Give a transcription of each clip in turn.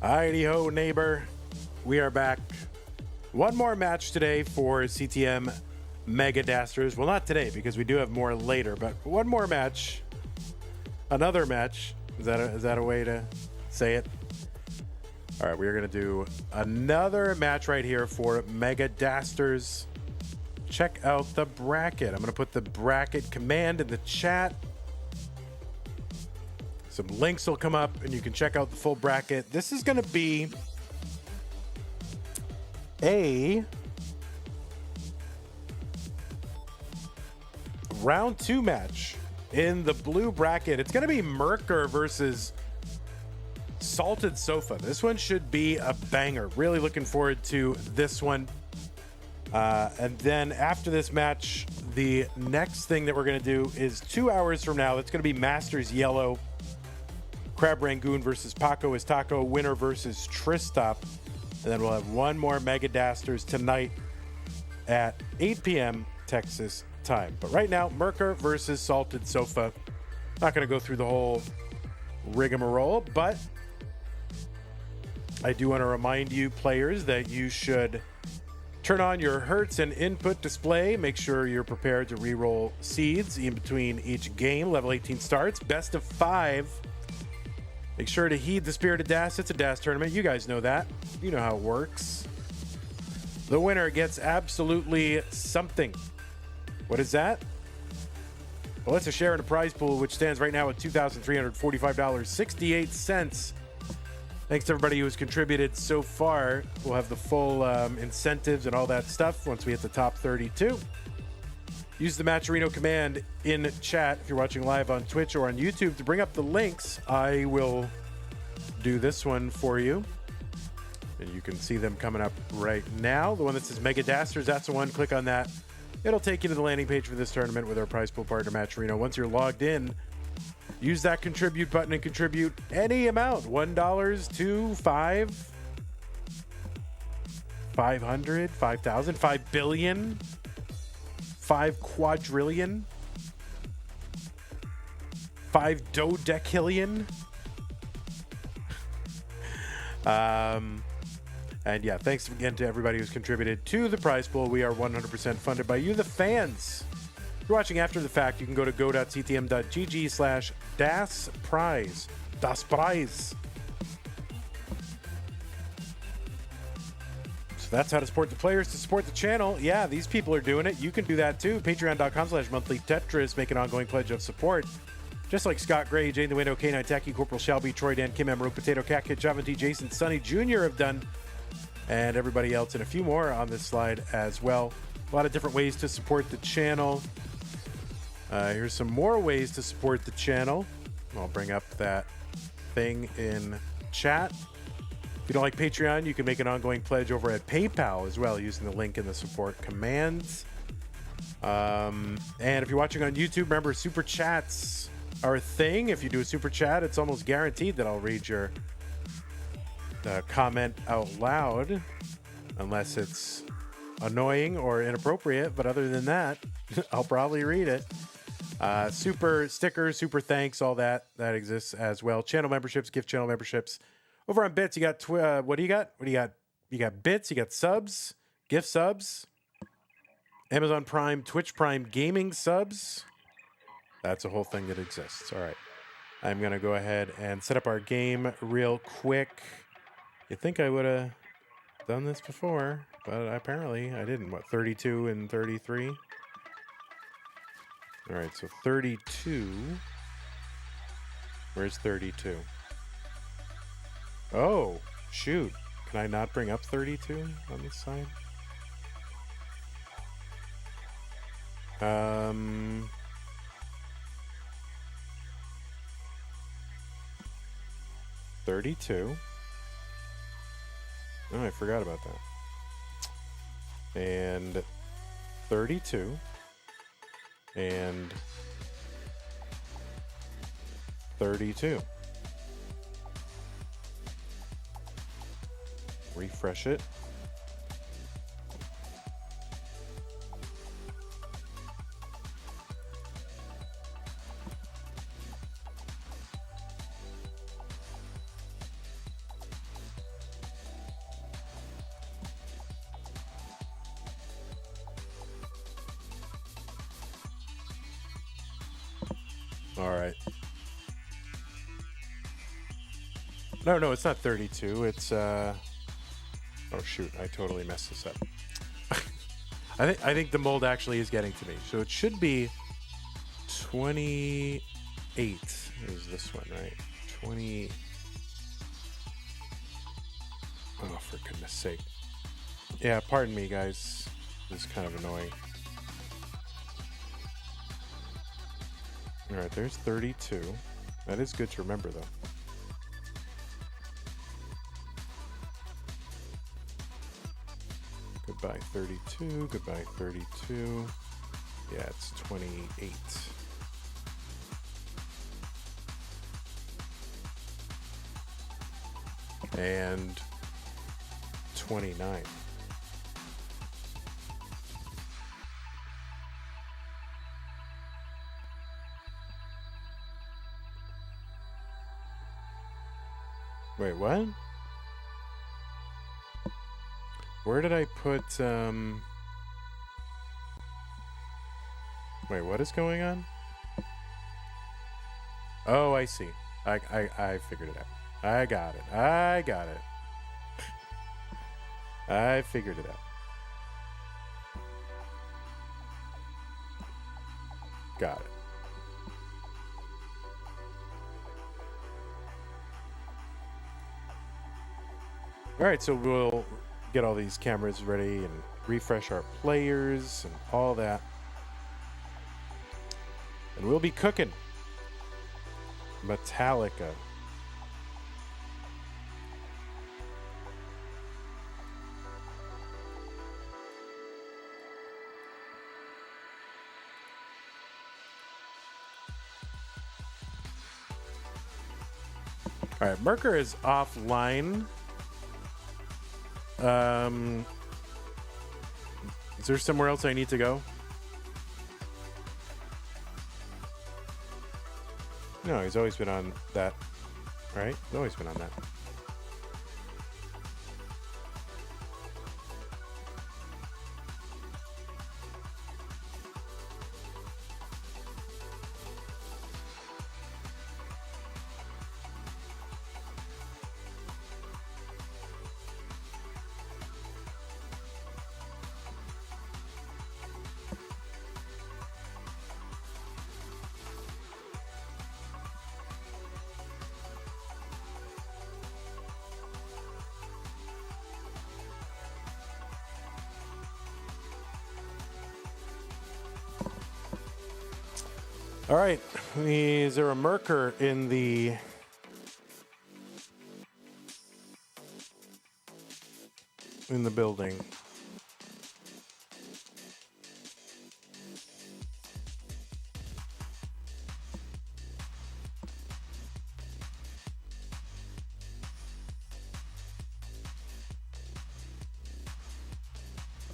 Alrighty ho, neighbor. We are back. One more match today for CTM Mega Dasters. Well, not today because we do have more later, but one more match. Another match. Is that a way to say it? All right, we are going to do another match right here for Mega Dasters. Check out the bracket. I'm going to put the bracket command in the chat. Some links will come up and you can check out the full bracket. This is going to be a round 2 match in the blue bracket. It's going to be Morkos versus Saltedsofa. This one should be a banger. Really looking forward to this one. And then after this match, the next thing that we're going to do is 2 hours from now. That's going to be Masters Yellow. Crab Rangoon versus Paco is Taco. Winner versus Tristop. And then we'll have one more Mega Dasters tonight at 8 p.m. Texas time. But right now, Morkos versus Saltedsofa. Not going to go through the whole rigmarole, but I do want to remind you players that you should turn on your hertz and input display. Make sure you're prepared to reroll seeds in between each game. Level 18 starts. Best of 5. Make sure to heed the spirit of Das. It's a Das tournament. You guys know that. You know how it works. The winner gets absolutely something. What is that? Well, it's a share in a prize pool, which stands right now at $2,345.68. Thanks to everybody who has contributed so far. We'll have the full incentives and all that stuff once we hit the top 32. Use the Matcherino command in chat if you're watching live on Twitch or on YouTube to bring up the links. I will do this one for you. And you can see them coming up right now. The one that says Mega Dasters, that's the one. Click on that. It'll take you to the landing page for this tournament with our prize pool partner, Matcherino. Once you're logged in, use that contribute button and contribute any amount. $1 to $500, $5,000, $5 billion. 5 quadrillion, 5 dodecillion. And yeah, thanks again to everybody who's contributed to the prize pool. We are 100% funded by you, the fans. If you're watching after the fact, you can go to go.ctm.gg/dasprize. Das Prize. That's how to support the players, to support the channel. Yeah, these people are doing it. You can do that too. Patreon.com/monthly Tetris. Make an ongoing pledge of support. Just like Scott Gray, Jane the Window, K9 Tacky, Corporal Shelby, Troy Dan, Kim Emerald, Potato Cat Kid, Java T, Jason, Sonny Jr. have done, and everybody else, and a few more on this slide as well. A lot of different ways to support the channel. Here's some more ways to support the channel. I'll bring up that thing in chat. If you don't like Patreon, you can make an ongoing pledge over at PayPal as well using the link in the support commands. And if you're watching on YouTube, remember Super Chats are a thing. If you do a Super Chat, it's almost guaranteed that I'll read your comment out loud, unless it's annoying or inappropriate. But other than that, I'll probably read it. Super stickers, super thanks, all that exists as well. Channel memberships, gift channel memberships. Over on bits, you got what do you got? What do you got? You got bits, you got subs, gift subs. Amazon Prime, Twitch Prime gaming subs. That's a whole thing that exists. All right. I'm going to go ahead and set up our game real quick. You'd think I would have done this before, but apparently I didn't. What, 32 and 33? All right, so 32. Where's 32? Oh, shoot. Can I not bring up 32 on this side? 32. Oh, I forgot about that. And 32. And 32. Refresh it. All right. No, it's not 32. It's oh shoot, I totally messed this up. I think the mold actually is getting to me. So it should be 28 is this one, right? 20. Oh, for goodness sake. Yeah, pardon me, guys. This is kind of annoying. All right, there's 32. That is good to remember, though. Goodbye 32, goodbye 32. Yeah, it's 28. And 29. Wait, what? Where did I put, Wait, what is going on? Oh, I see. I figured it out. I got it. I figured it out. Got it. All right, so we'll get all these cameras ready and refresh our players and all that. And we'll be cooking. Metallica. All right, Merker is offline. Is there somewhere else I need to go? No, he's always been on that, right? He's always been on that. All right, is there a Merker in the building?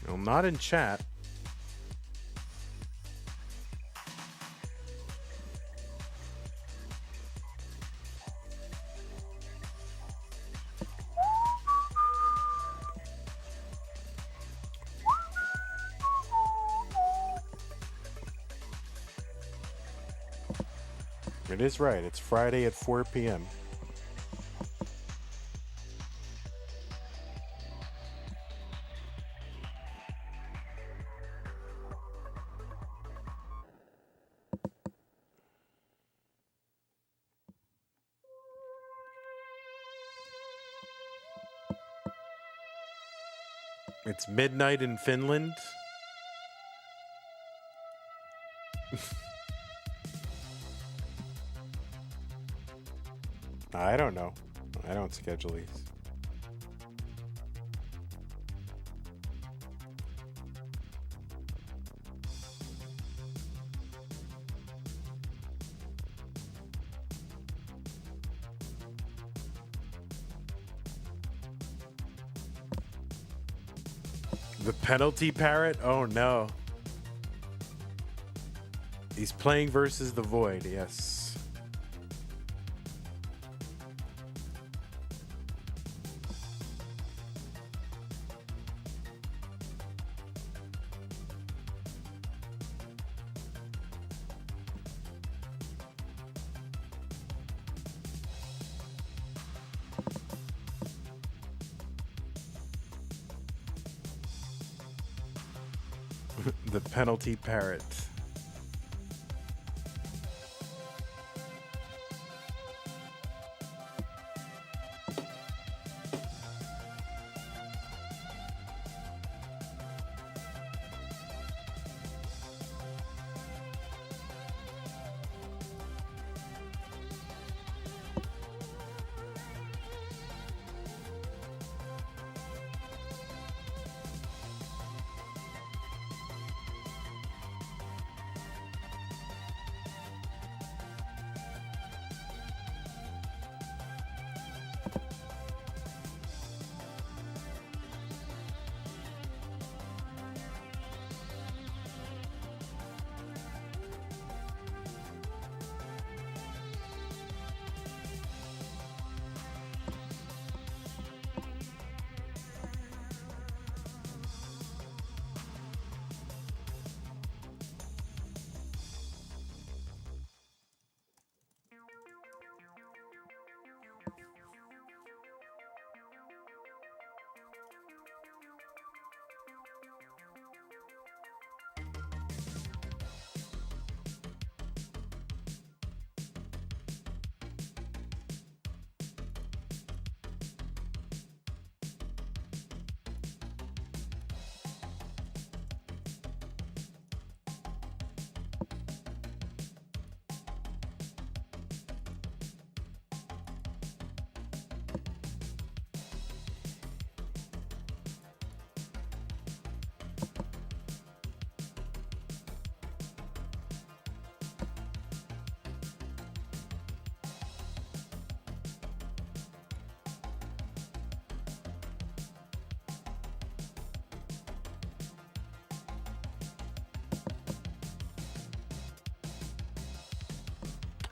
Well, not in chat. It is right. It's Friday at 4 p.m. It's midnight in Finland. I don't know. I don't schedule these. The penalty parrot? Oh no. He's playing versus the void, yes. The penalty parrot.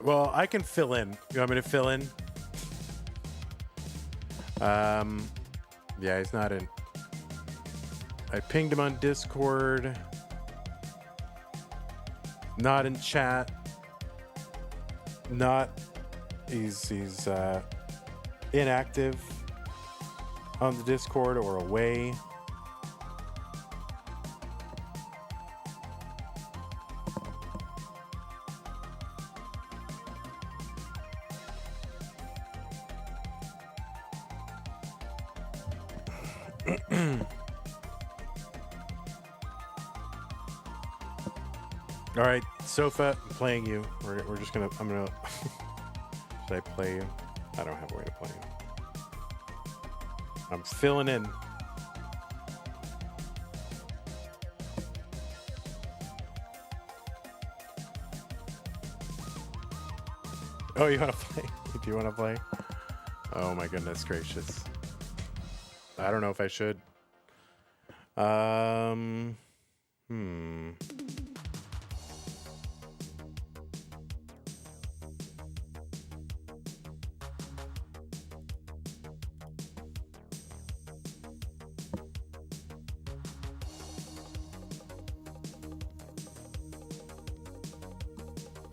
Well, I can fill in. You want me to fill in? Yeah, he's not in. I pinged him on Discord. Not in chat. Not. He's inactive on the Discord or away. All right, Sofa, I'm playing you. We're just gonna. I'm gonna. Should I play you? I don't have a way to play you. I'm filling in. Oh, you want to play? Do you want to play? Oh my goodness gracious! I don't know if I should.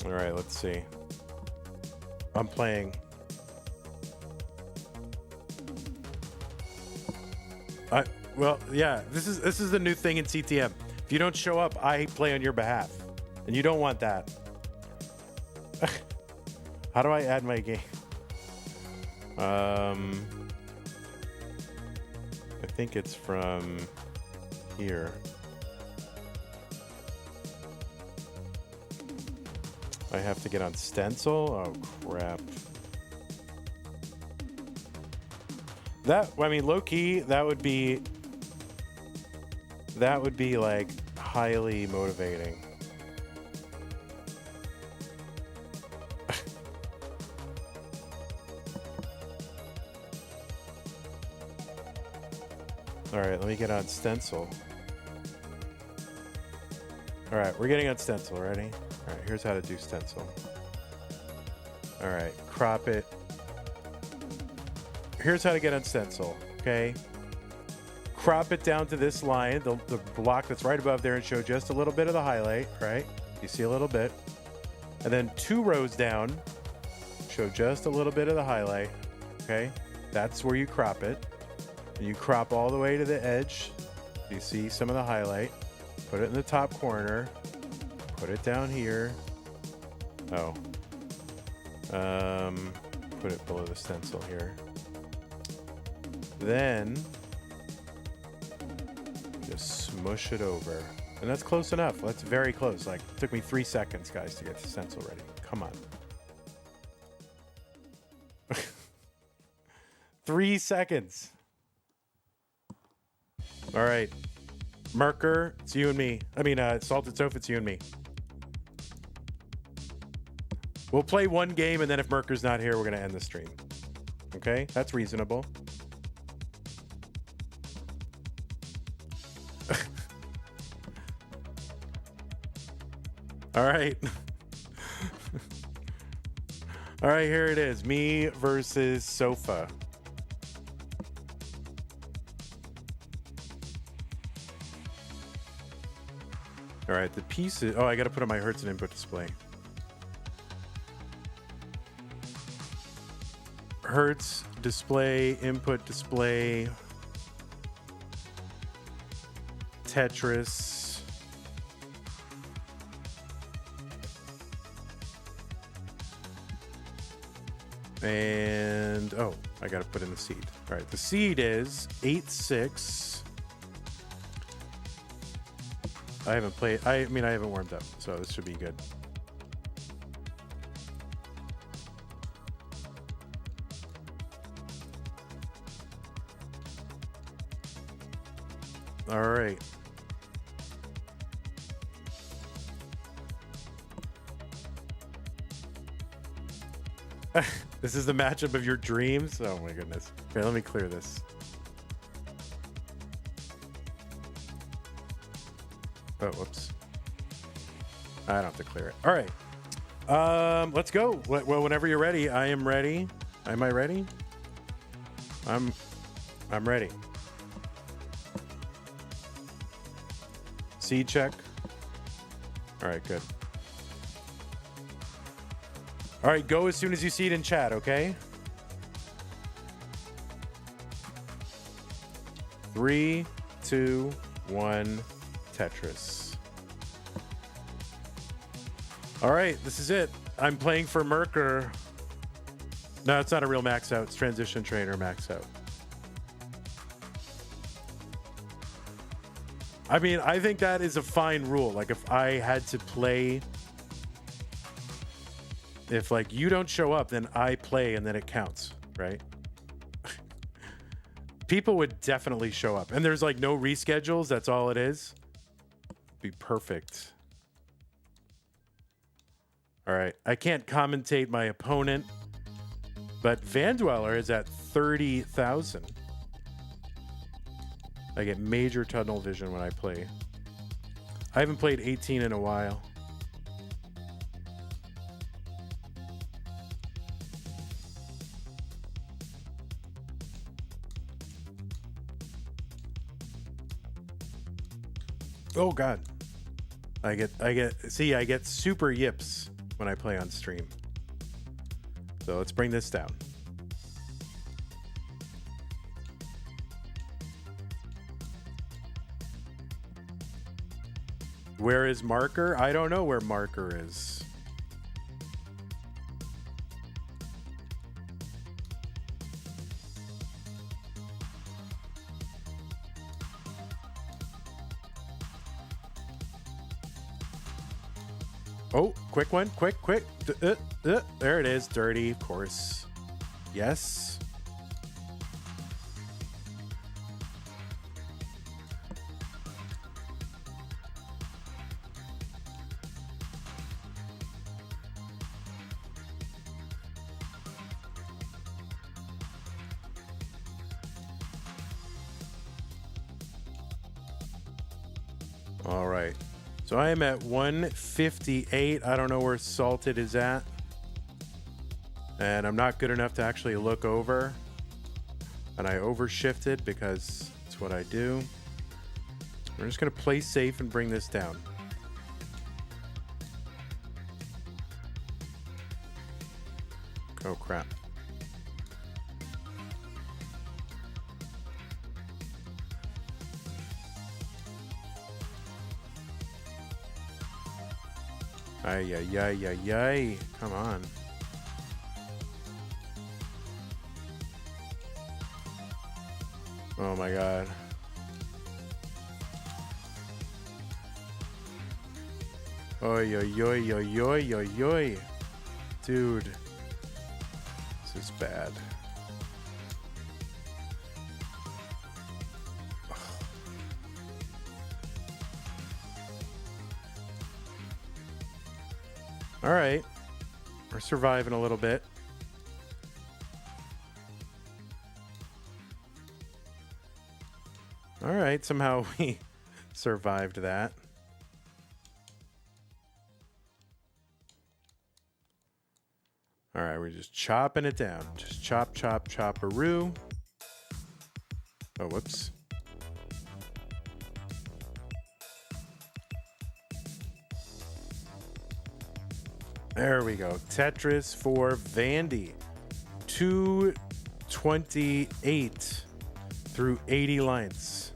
All right, let's see. I'm playing. Well, yeah, this is the new thing in CTM. If you don't show up, I play on your behalf. And you don't want that. How do I add my game? I think it's from here. I have to get on Stencil? Oh, crap. I mean, low-key, that would be like highly motivating. All right, let me get on Stencil. All right, we're getting on Stencil. Ready? All right, here's how to do Stencil. All right, crop it. Here's how to get on Stencil, okay? Crop it down to this line, the block that's right above there, and show just a little bit of the highlight, right? You see a little bit. And then 2 rows down, show just a little bit of the highlight, okay? That's where you crop it. And you crop all the way to the edge. You see some of the highlight. Put it in the top corner. Put it down here. Oh. Put it below the stencil here. Then just smush it over. And that's close enough. That's very close. Like, it took me 3 seconds, guys, to get the stencil ready. Come on. 3 seconds. All right. Merker, it's you and me. I mean, Saltedsofa, it's you and me. We'll play one game, and then if Merker's not here, we're going to end the stream. Okay? That's reasonable. All right. All right, here it is. Me versus Sofa. All right, the pieces. Oh, I got to put on my Hertz and input display. Hertz display, input display, Tetris. And, oh, I got to put in the seed. All right, the seed is 8-6. I haven't played, I mean, I haven't warmed up, so this should be good. All right. This is the matchup of your dreams? Oh my goodness. Okay, let me clear this. Oh, whoops. I don't have to clear it. All right. Let's go. Well, whenever you're ready, I am ready. Am I ready? I'm ready. Seed check. All right, good. All right, go as soon as you see it in chat, okay? 3, 2, 1, Tetris. All right, this is it. I'm playing for Merker. No, it's not a real max out. It's transition trainer max out. I mean, I think that is a fine rule. Like, if I had to play, if like you don't show up, then I play and then it counts, right? People would definitely show up, and there's like no reschedules. That's all it is. Be perfect. All right, I can't commentate my opponent, but Vandweller is at 30,000. I get major tunnel vision when I play. I haven't played 18 in a while. Oh God. I get super yips when I play on stream. So let's bring this down. Where is marker? I don't know where marker is. Oh, quick one. Quick. There it is. Dirty, of course. Yes. All right. So I am at 158. I don't know where Salted is at. And I'm not good enough to actually look over. And I overshifted because it's what I do. We're just going to play safe and bring this down. Oh, crap. Ay, ay, ay, ay, ay. Come on. Oh my god. Oy, oy, oy, oy, oy, oy, oy. Dude. This is bad. All right. We're surviving a little bit. All right. Somehow we survived that. All right. We're just chopping it down. Just chop, chop, chop-a-roo. Oh, whoops. There we go. Tetris for Vandy. 228 through 80 lines.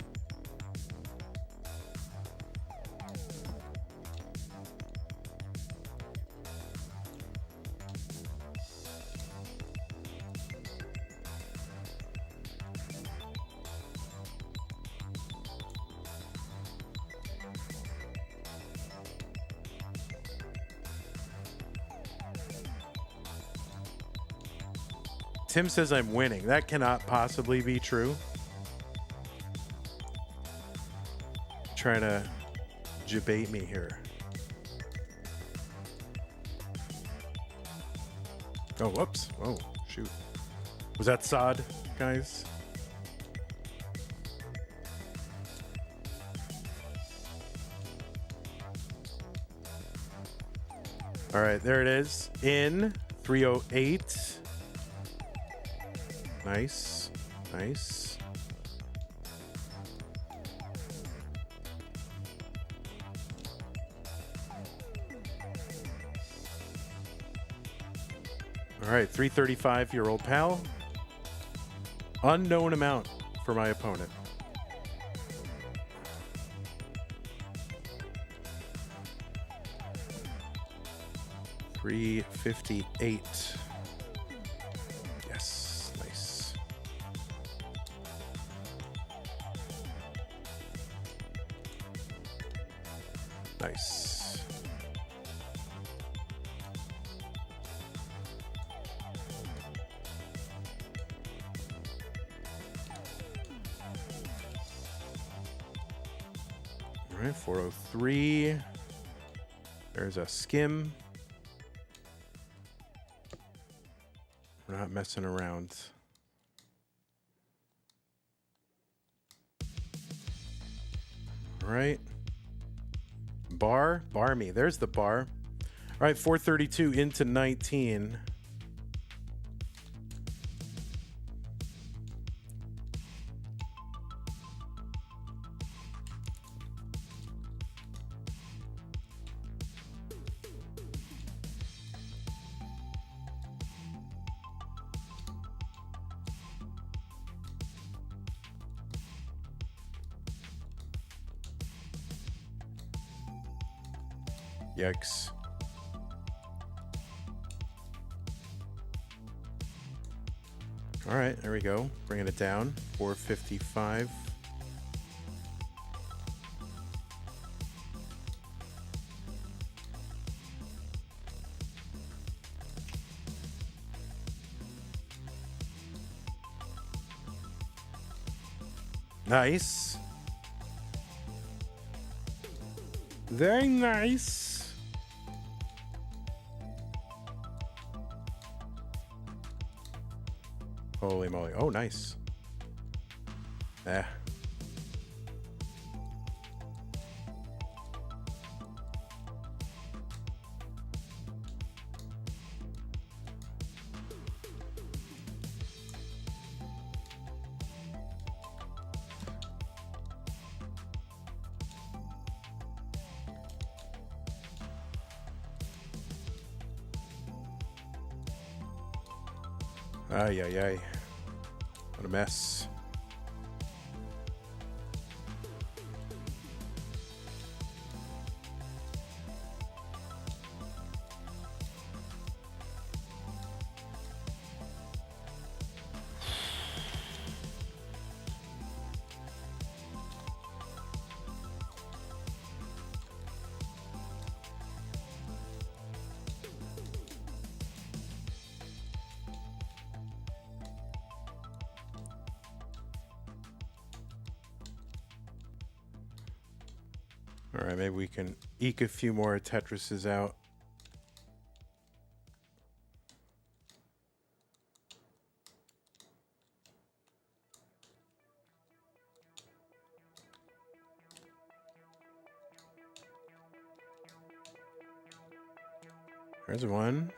Tim says I'm winning. That cannot possibly be true. Trying to debate me here. Oh, whoops. Oh, shoot. Was that sod, guys? All right, there it is. In 308. Nice, nice. All right, 335-year-old pal. Unknown amount for my opponent. $358. Yes, nice. Nice. All right, 403. There's a skim. We're not messing around. All right. Bar me. There's the bar. All right, 432 into 19. Yikes. All right, there we go. Bringing it down. 455. Nice. Very nice. Holy moly. Oh, nice. Ah. Ay, ay, ay. What a mess. All right, maybe we can eke a few more Tetrises out. There's one.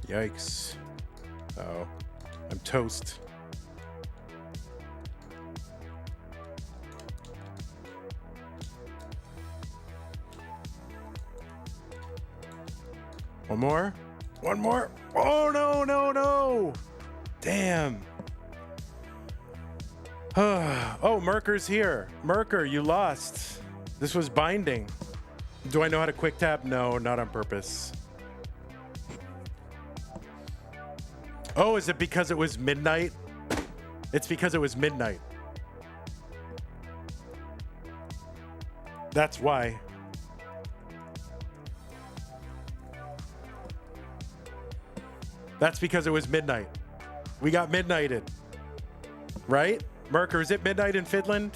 Yikes. Oh, I'm toast. One more? One more? Oh, no, no, no. Damn. Oh, Merker's here. Merker, you lost. This was binding. Do I know how to quick tap? No, not on purpose. Oh, is it because it was midnight? It's because it was midnight. That's why. That's because it was midnight. We got midnighted. Right? Merker, is it midnight in Finland?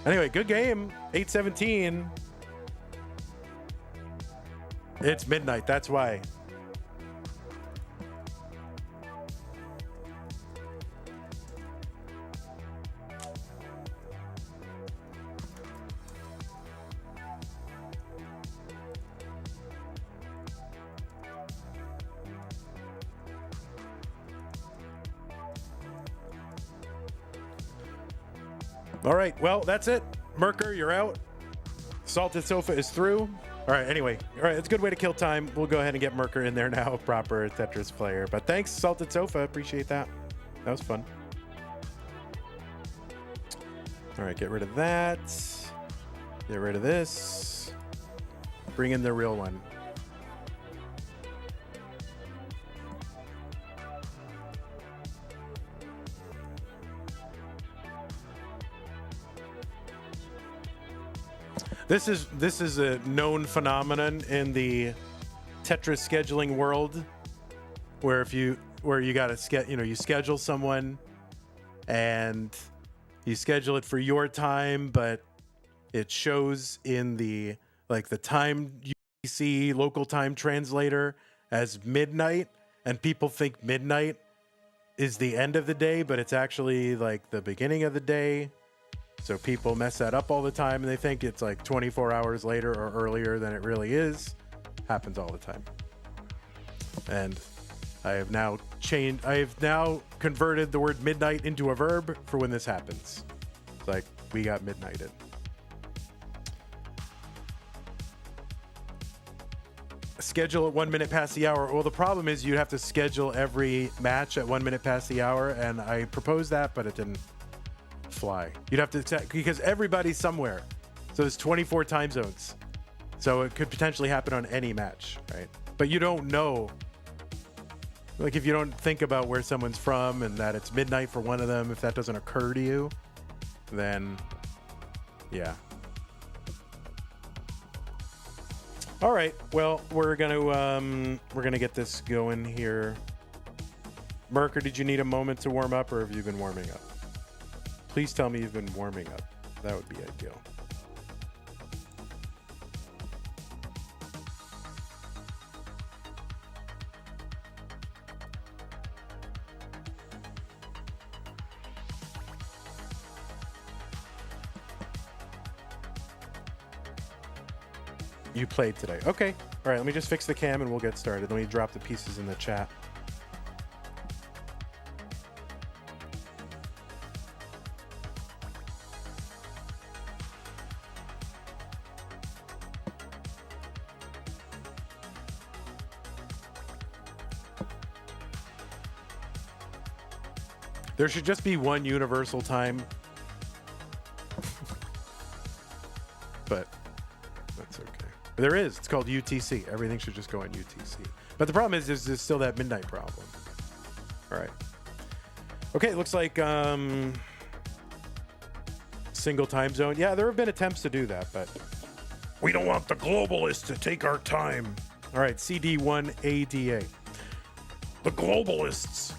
Anyway, good game. 8-17. It's midnight, that's why. All right, well, that's it. Merker, you're out. Saltedsofa is through. All right, anyway. All right, it's a good way to kill time. We'll go ahead and get Merker in there now, proper Tetris player. But thanks, Saltedsofa. Appreciate that. That was fun. All right, get rid of that. Get rid of this. Bring in the real one. This is a known phenomenon in the Tetris scheduling world, where you gotta you schedule someone, and you schedule it for your time, but it shows in the time UTC local time translator as midnight, and people think midnight is the end of the day, but it's actually like the beginning of the day. So people mess that up all the time, and they think it's like 24 hours later or earlier than it really is. Happens all the time. And I have now converted the word midnight into a verb for when this happens. It's like, we got midnighted. Schedule at 1 minute past the hour. Well, the problem is you'd have to schedule every match at 1 minute past the hour, and I proposed that, but it didn't fly. You'd have to because everybody's somewhere. So there's 24 time zones. So it could potentially happen on any match, right? But you don't know. Like, if you don't think about where someone's from and that it's midnight for one of them, if that doesn't occur to you, then yeah. All right. Well, we're gonna get this going here. Merker, did you need a moment to warm up, or have you been warming up? Please tell me you've been warming up. That would be ideal. You played today. Okay. All right, let me just fix the cam and we'll get started. Let me drop the pieces in the chat. There should just be one universal time. But that's okay. There is. It's called UTC. Everything should just go on UTC. But the problem is there's still that midnight problem. All right. Okay, it looks like single time zone. Yeah, there have been attempts to do that, but we don't want the globalists to take our time. All right, CD1ADA. The globalists.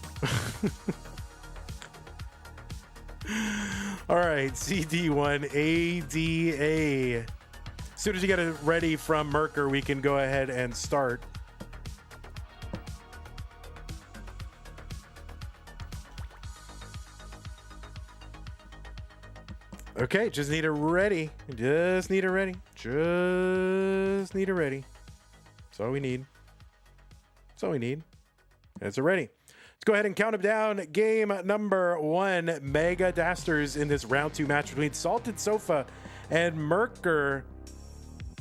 All right, CD1ADA. As soon as you get it ready from Merker, we can go ahead and start. Okay, just need it ready. Just need it ready. Just need it ready. That's all we need. That's all we need. It's ready. Let's go ahead and count them down. Game number 1, Mega Dasters in this round 2 match between Saltedsofa and Merker.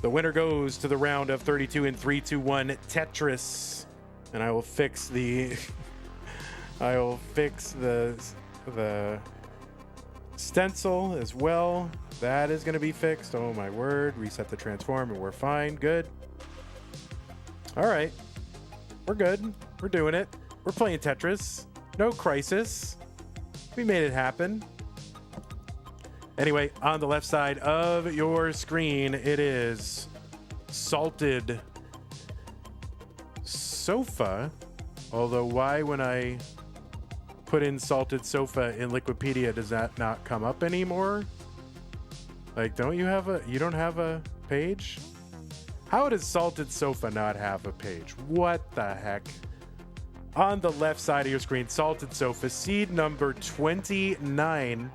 The winner goes to the round of 32 in 3, 2, 1 Tetris. And I will fix the the stencil as well. That is going to be fixed. Oh my word. Reset the transform and we're fine. Good. All right. We're good. We're doing it. We're playing Tetris. No crisis. We made it happen. Anyway, on the left side of your screen, it is Salted Sofa. Although, why when I put in Salted Sofa in Liquipedia does that not come up anymore? Like, you don't have a page? How does Salted Sofa not have a page? What the heck? On the left side of your screen, Saltedsofa, seed number 29,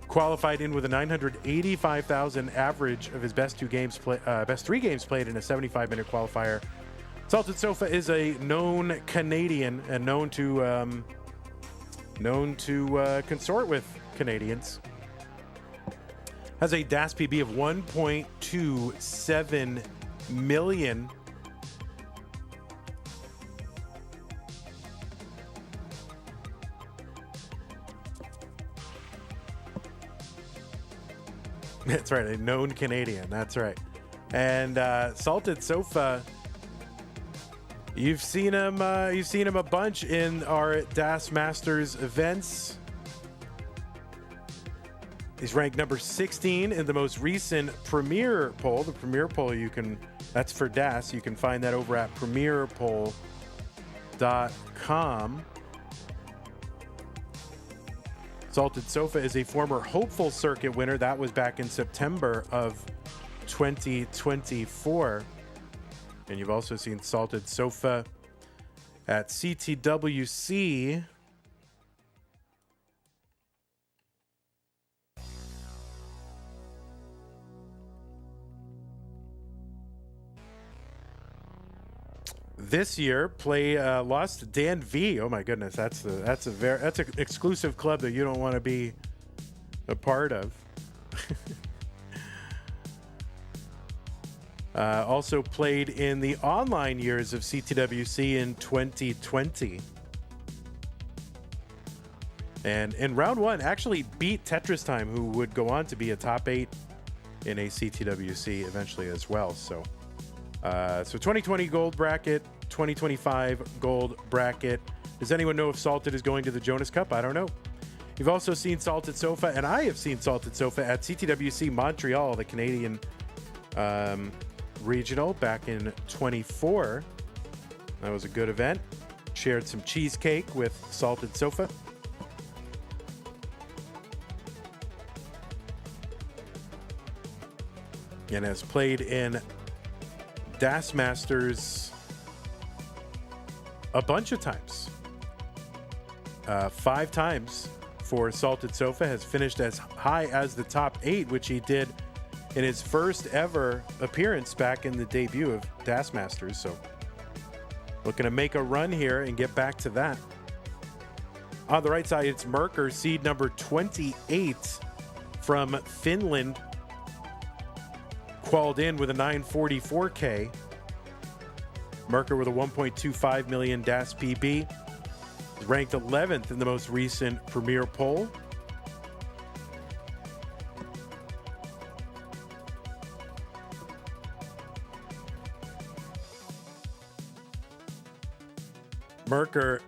qualified in with a 985,000 average of his best 3 games played in a 75-minute qualifier. Saltedsofa is a known Canadian and known to consort with Canadians. Has a DAS PB of 1.27 million. That's right, a known Canadian. That's right. And Saltedsofa, you've seen him a bunch in our Das Masters events. He's ranked number 16 in the most recent Premier poll. The Premier poll that's for Das. You can find that over at premierpoll.com. Saltedsofa is a former Hopeful Circuit winner. That was back in September of 2024. And you've also seen Saltedsofa at CTWC. this year lost to Dan V. Oh my goodness, that's an exclusive club that you don't want to be a part of. Also played in the online years of CTWC in 2020. And in round one, actually beat Tetris Time, who would go on to be a top 8 in a CTWC eventually as well. So 2020 gold bracket, 2025 gold bracket. Does anyone know if Salted is going to the Jonas Cup? I don't know. You've also seen Saltedsofa, and I have seen Saltedsofa at CTWC Montreal, the Canadian regional, back in 24. That was a good event. Shared some cheesecake with Saltedsofa. And has played in Dasters a bunch of times. 5 times for Saltedsofa. Has finished as high as the top 8, which he did in his first ever appearance back in the debut of Dasters. So looking to make a run here and get back to that. On the right side, it's Morkos, seed number 28 from Finland. Qualled in with a 944K. Morkos with a 1.25 million DAS PB. Ranked 11th in the most recent Premier poll. Morkos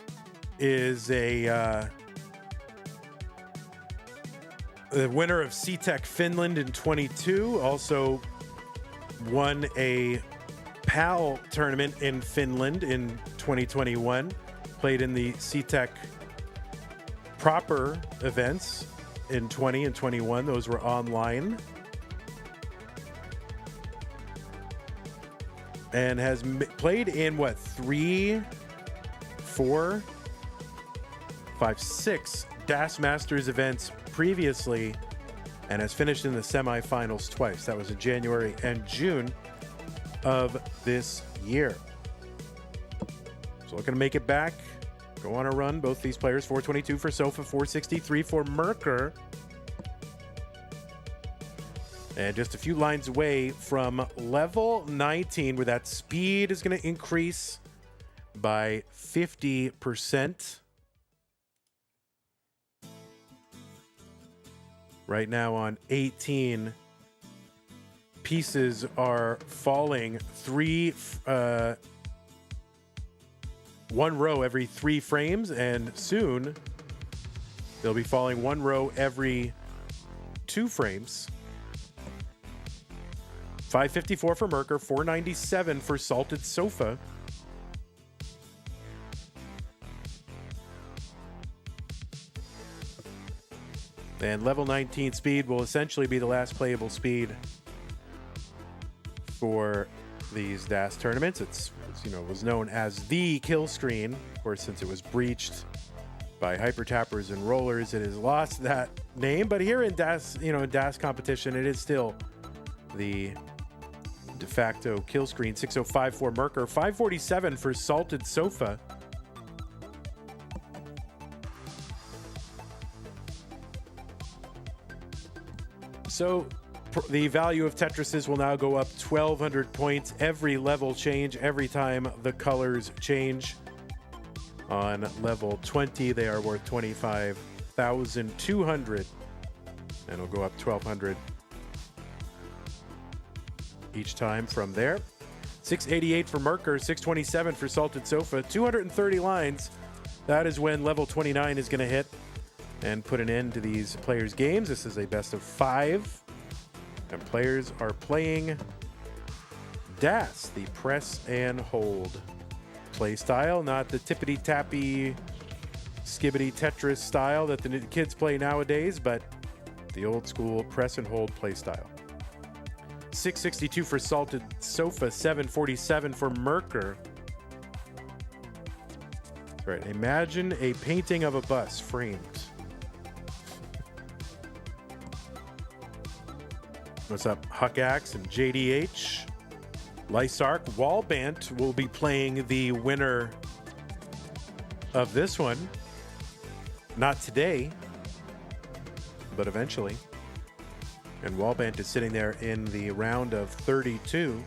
is the winner of CTEC Finland in 22. Also won a PAL tournament in Finland in 2021. Played in the CTEC proper events in 20 and 21. Those were online. And has played in, 3, 4, 5, 6 DAS Masters events previously, and has finished in the semifinals twice. That was in January and June of this year. So looking to make it back, go on a run. Both these players, 422 for Sofa, 463 for Morkos. And just a few lines away from level 19, where that speed is going to increase by 50%. Right now on 18, pieces are falling one row every 3 frames, and soon they'll be falling 1 row every 2 frames. 554 for Morkos, 497 for Saltedsofa. And level 19 speed will essentially be the last playable speed for these DAS tournaments. It's was known as the kill screen. Of course, since it was breached by hyper tappers and rollers, it has lost that name. But here in DAS, in DAS competition, it is still the de facto kill screen. 605 for Morkos, 547 for Saltedsofa. So the value of Tetrises will now go up 1,200 points every level change, every time the colors change. On level 20, they are worth 25,200, and it'll go up 1,200 each time from there. 688 for Morkos, 627 for Saltedsofa, 230 lines. That is when level 29 is going to hit and put an end to these players' games. This is a best of 5, and players are playing DAS, the press and hold play style, not the tippity-tappy, skibbity Tetris style that the kids play nowadays, but the old school press and hold play style. 662 for Saltedsofa, 747 for Morkos. That's right. Imagine a painting of a bus framed. What's up, Huckax and JDH? Lysark Wallbant will be playing the winner of this one. Not today, but eventually. And Wallbant is sitting there in the round of 32.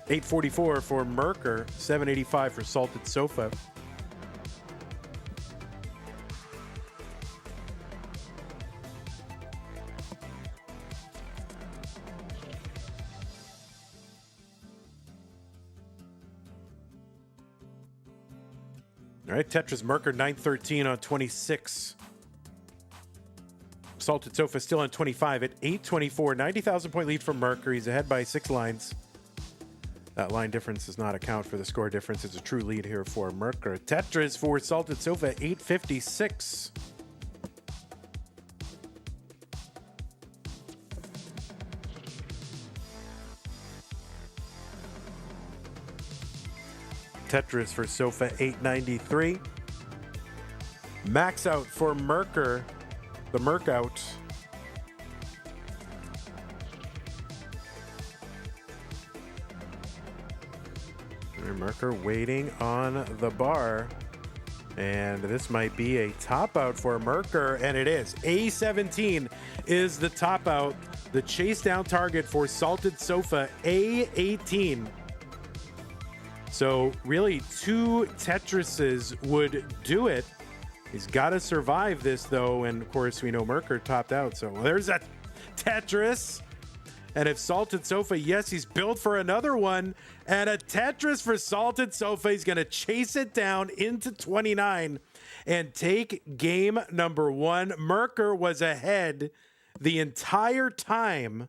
$844 for Merker, $785 for Saltedsofa. All right, Tetris Merker, 913 on 26. Saltedsofa still on 25 at 824. 90,000 point lead for Merker. He's ahead by 6 lines. That line difference does not account for the score difference. It's a true lead here for Merker. Tetris for Saltedsofa, 856. Tetris for Sofa, 893. Max out for Merker. The Merc out. Merker waiting on the bar. And this might be a top out for Merker, and it is. A17 is the top out. The Chasedown target for Saltedsofa, A18. So really 2 Tetrises would do it. He's got to survive this though, and of course we know Merker topped out. So there's a Tetris. And if Saltedsofa, yes, he's built for another one. And a Tetris for Saltedsofa. He's going to chase it down into 29 and take game number 1. Merker was ahead the entire time.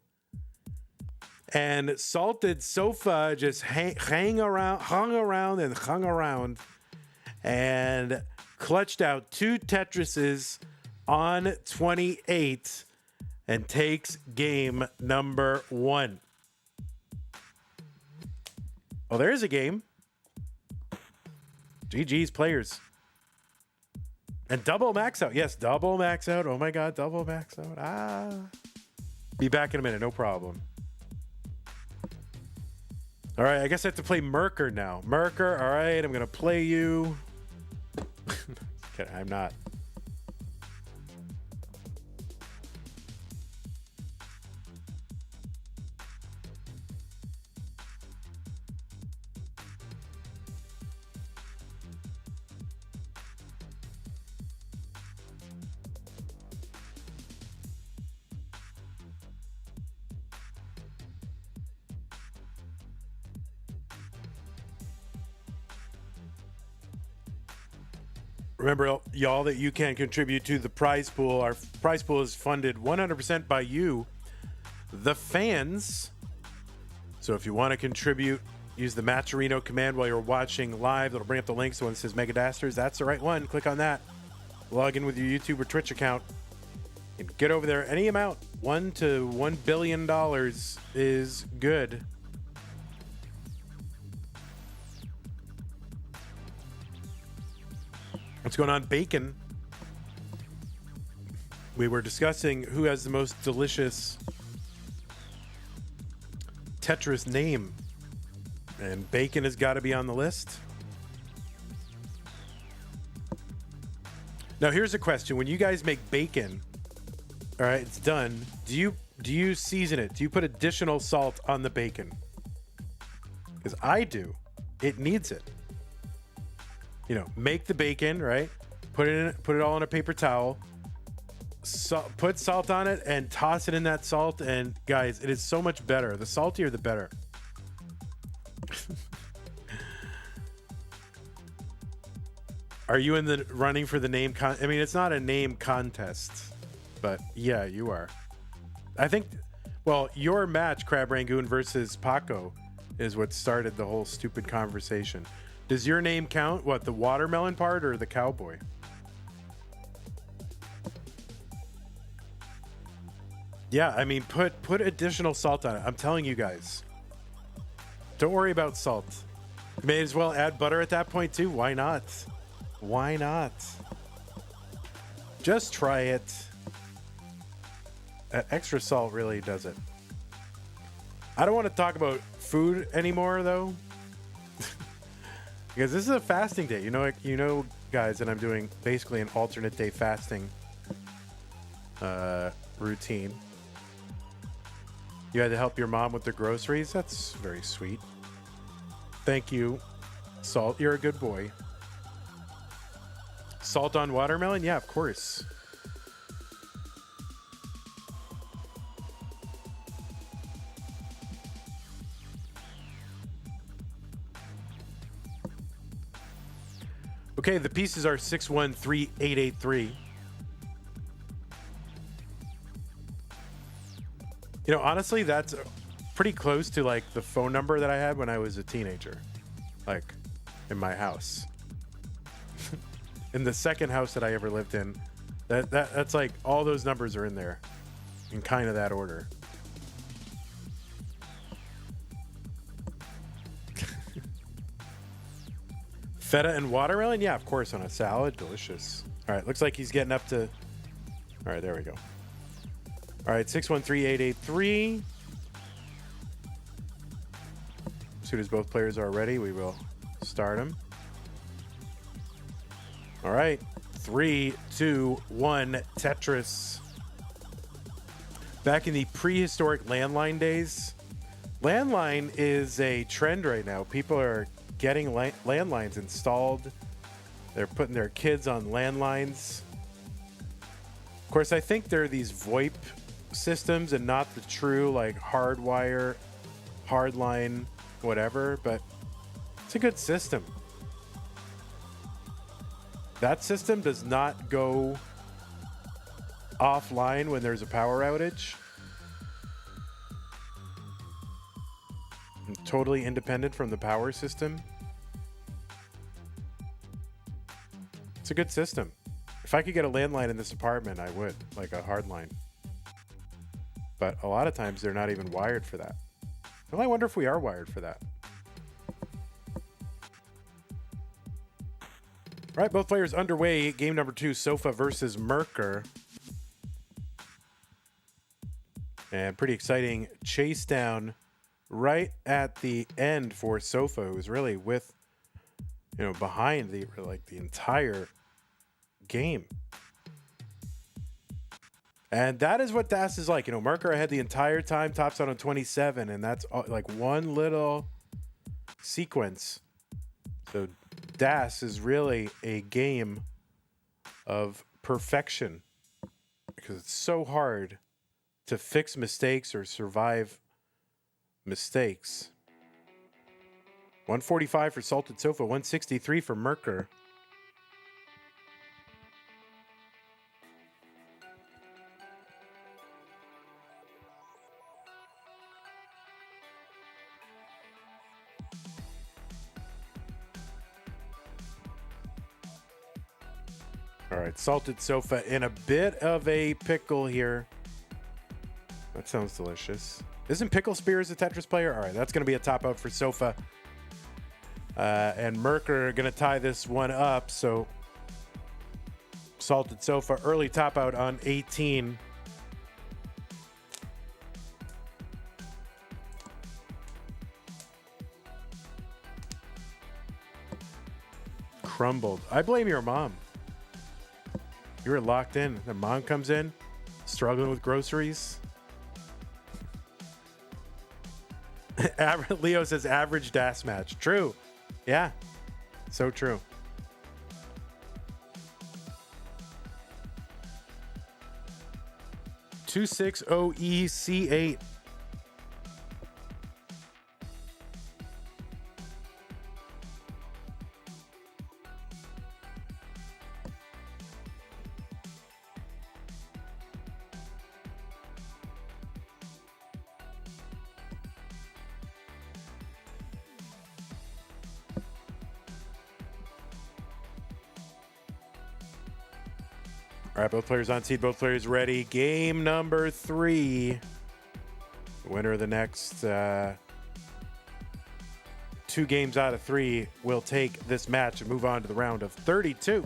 And Saltedsofa just hung around and clutched out 2 Tetrises on 28 and takes game number 1. Oh, there's a game. GG's players. And double max out. Yes, double max out. Oh my God, double max out. Be back in a minute, no problem. All right, I guess I have to play Merker now. Merker, all right, I'm going to play you. Okay, I'm not. Remember, y'all, that you can contribute to the prize pool. Our prize pool is funded 100% by you, the fans. So if you want to contribute, use the Matcherino command while you're watching live. That'll bring up the link. So when it says Mega Dasters, that's the right one. Click on that. Log in with your YouTube or Twitch account. And get over there. Any amount, $1 to $1 billion is good. What's going on, Bacon? We were discussing who has the most delicious Tetris name, and Bacon has got to be on the list. Now, here's a question: when you guys make bacon, all right, it's done. Do you season it? Do you put additional salt on the bacon? Because I do. It needs it. You know, make the bacon, right? Put it all in a paper towel. Put salt on it and toss it in that salt. And guys, it is so much better. The saltier, the better. Are you in the running for the name? I mean, it's not a name contest, but yeah, you are. I think, well, your match, Crab Rangoon versus Paco, is what started the whole stupid conversation. Does your name count? What, the watermelon part or the cowboy? Yeah, I mean, put additional salt on it. I'm telling you guys. Don't worry about salt. You may as well add butter at that point too. Why not? Why not? Just try it. That extra salt really does it. I don't want to talk about food anymore, though. Because this is a fasting day. You know, guys, that I'm doing basically an alternate day fasting routine. You had to help your mom with the groceries? That's very sweet. Thank you, Salt. You're a good boy. Salt on watermelon? Yeah, of course. Okay, the pieces are 613883. You know, honestly, that's pretty close to like the phone number that I had when I was a teenager, like in my house. In the second house that I ever lived in, that's like all those numbers are in there, in kind of that order. Feta and watermelon? Yeah, of course, on a salad. Delicious. All right, looks like he's getting up to... All right, there we go. All right, 613883. As soon as both players are ready, we will start them. All right, 3, 2, 1, Tetris. Back in the prehistoric landline days, landline is a trend right now. People are getting landlines installed. They're putting their kids on landlines. Of course, I think they're these VoIP systems and not the true like hardwire, hardline, whatever, but it's a good system. That system does not go offline when there's a power outage. Totally independent from the power system. It's a good system. If I could get a landline in this apartment, I would, like a hard line. But a lot of times they're not even wired for that. Well, I wonder if we are wired for that. All right, both players underway. Game number 2, Sofa versus Merker. And pretty exciting Chasedown right at the end for Sofa, who's really with, you know, behind the entire game. And that is what Das is like. You know, Merker ahead the entire time, tops out on 27, and that's like one little sequence. So Das is really a game of perfection because it's so hard to fix mistakes or survive mistakes. 145 for Saltedsofa, 163 for Merker. All right, Saltedsofa in a bit of a pickle here. That sounds delicious. Isn't Pickle Spears a Tetris player? All right, that's going to be a top out for Sofa. And Merker are going to tie this one up. So Saltedsofa early top out on 18. Crumbled. I blame your mom. You were locked in. The mom comes in, struggling with groceries. Leo says average Das match. True. Yeah. So true. $260EC8. All right, both players on seed, both players ready. Game number 3. The winner of the next 2 games out of 3 will take this match and move on to the round of 32.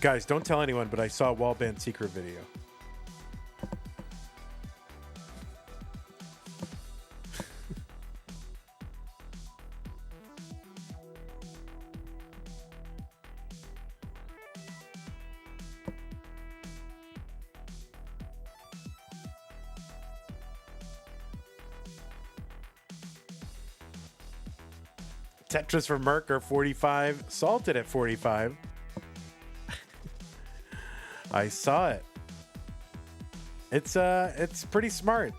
Guys, don't tell anyone, but I saw Wallband secret video. Tetris for Merker, 45. Salted at 45. I saw it. It's pretty smart.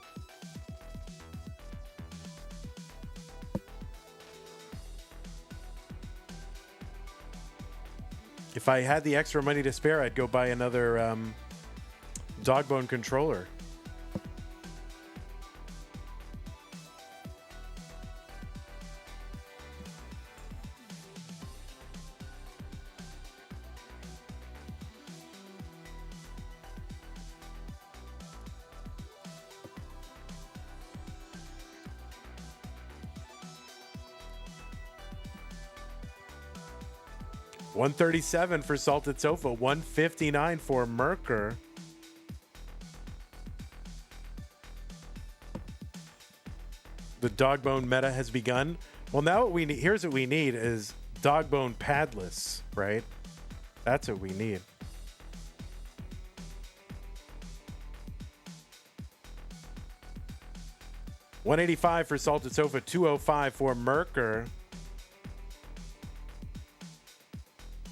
If I had the extra money to spare, I'd go buy another Dogbone controller. $137 for Saltedsofa, $159 for Merker. The Dogbone meta has begun. Well, now what we need, here's what we need is Dogbone padless, right? That's what we need. $185 for Saltedsofa, $205 for Merker.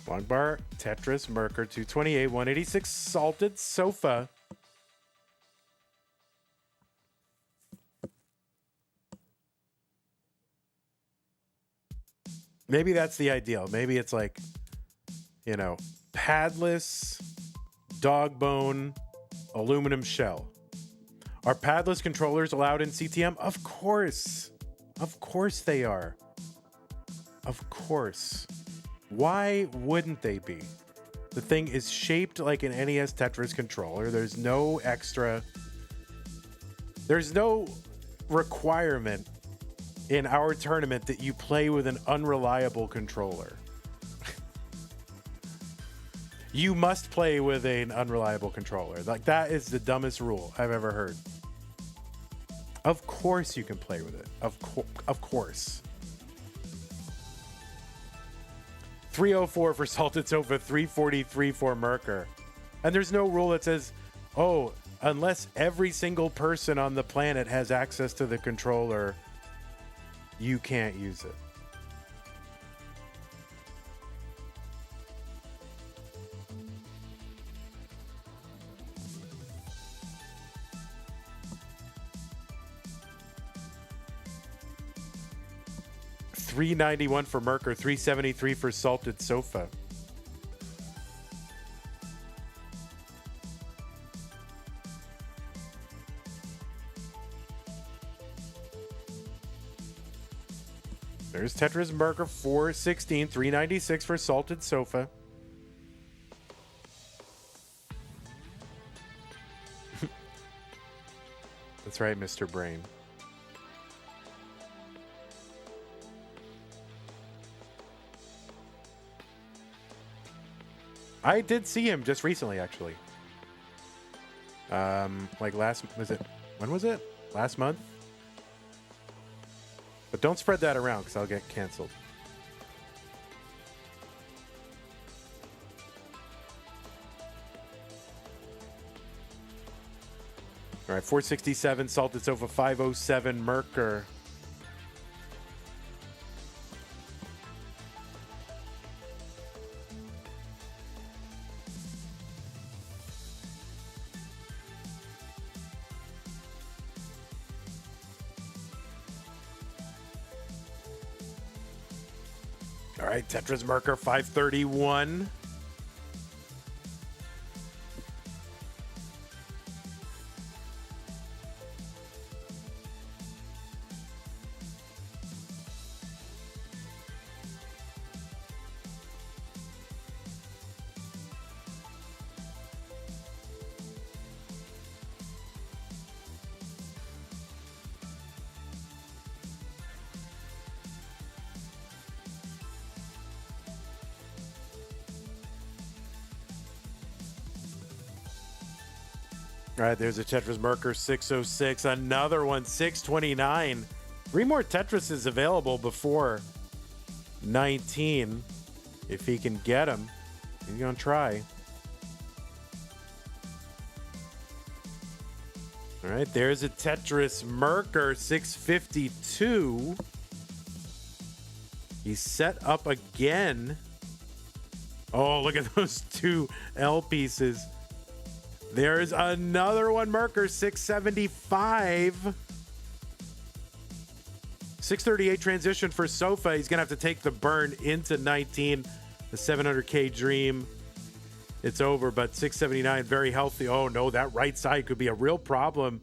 One bar, Tetris, Merker, 228, 186, Saltedsofa. Maybe that's the ideal. Maybe it's like, you know, padless, Dogbone, aluminum shell. Are padless controllers allowed in CTM? Of course. Of course they are. Of course. Why wouldn't they be? The thing is shaped like an NES Tetris controller. There's no extra... There's no requirement in our tournament that you play with an unreliable controller. You must play with an unreliable controller. Like, that is the dumbest rule I've ever heard. Of course you can play with it. Of course. 304 for Saltedsofa, 343 for Merker. And there's no rule that says, oh, unless every single person on the planet has access to the controller, you can't use it. $391 for Merker, $373 for Saltedsofa. There's Tetris Merker, $416, $396 for Saltedsofa. That's right, Mr. Brain. I did see him just recently, actually. Like when was it? Last month? But don't spread that around because I'll get canceled. All right, 467, Saltedsofa, 507, Merker. All right, Tetris Merker, 531. All right, there's a Tetris Merker 606. Another one, 629. 3 more Tetrises available before 19. If he can get them, he's going to try. All right, there's a Tetris Merker 652. He's set up again. Oh, look at those 2 L pieces. There's another one, Merker 675. 638 transition for Sofa. He's going to have to take the burn into 19. The 700K dream. It's over, but 679, very healthy. Oh, no, that right side could be a real problem.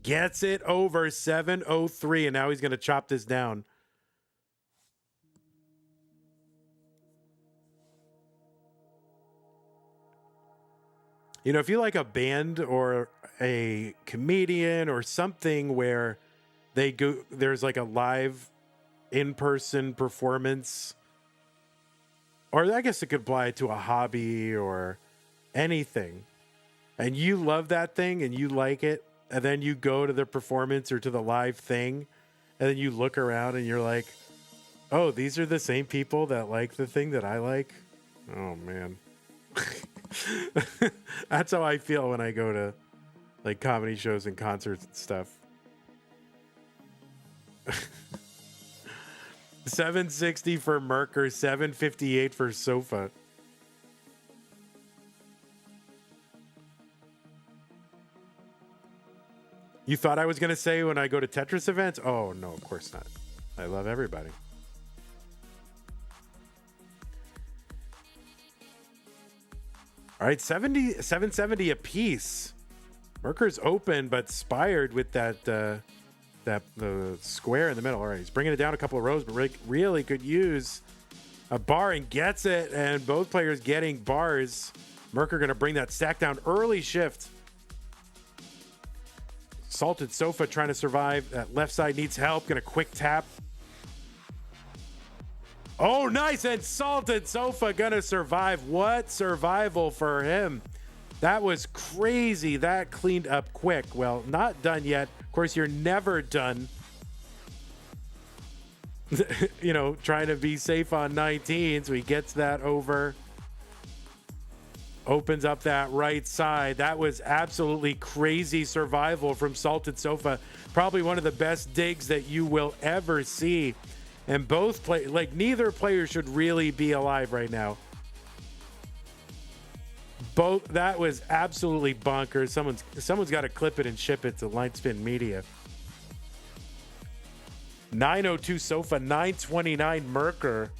Gets it over 703, and now he's going to chop this down. You know, if you like a band or a comedian or something where they go, there's like a live in-person performance, or I guess it could apply to a hobby or anything, and you love that thing and you like it, and then you go to the performance or to the live thing, and then you look around and you're like, oh, these are the same people that like the thing that I like. Oh, man. That's how I feel when I go to like comedy shows and concerts and stuff. 760 for Merker, 758 for Sofa. You thought I was going to say when I go to Tetris events? Oh, no, of course not. I love everybody. All right, 770 a piece. Merker's open, but spired with that the square in the middle. All right, he's bringing it down a couple of rows, but really could use a bar and gets it. And both players getting bars. Merker going to bring that stack down. Early shift. Saltedsofa trying to survive. That left side needs help. Going to quick tap. Oh, nice. And Saltedsofa going to survive. What survival for him. That was crazy. That cleaned up quick. Well, not done yet. Of course, you're never done. You know, trying to be safe on 19. So he gets that over. Opens up that right side. That was absolutely crazy survival from Saltedsofa. Probably one of the best digs that you will ever see. And both play, like neither player should really be alive right now. Both, that was absolutely bonkers. Someone's got to clip it and ship it to Lightspin Media. 902 Sofa, 929 Merker.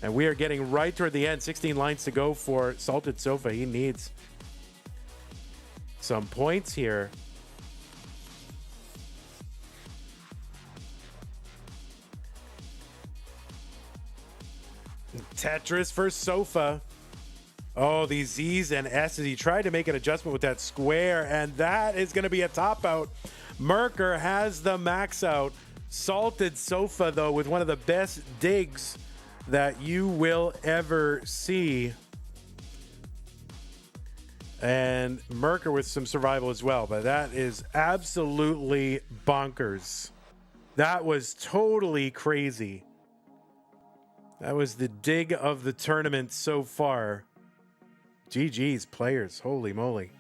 And we are getting right toward the end. 16 lines to go for Saltedsofa. He needs some points here. Tetris for Sofa. Oh, these Z's and S's. He tried to make an adjustment with that square, and that is going to be a top out. Merker has the max out. Saltedsofa, though, with one of the best digs that you will ever see. And Merker with some survival as well, but that is absolutely bonkers. That was totally crazy. That was the dig of the tournament so far. GG's players, holy moly.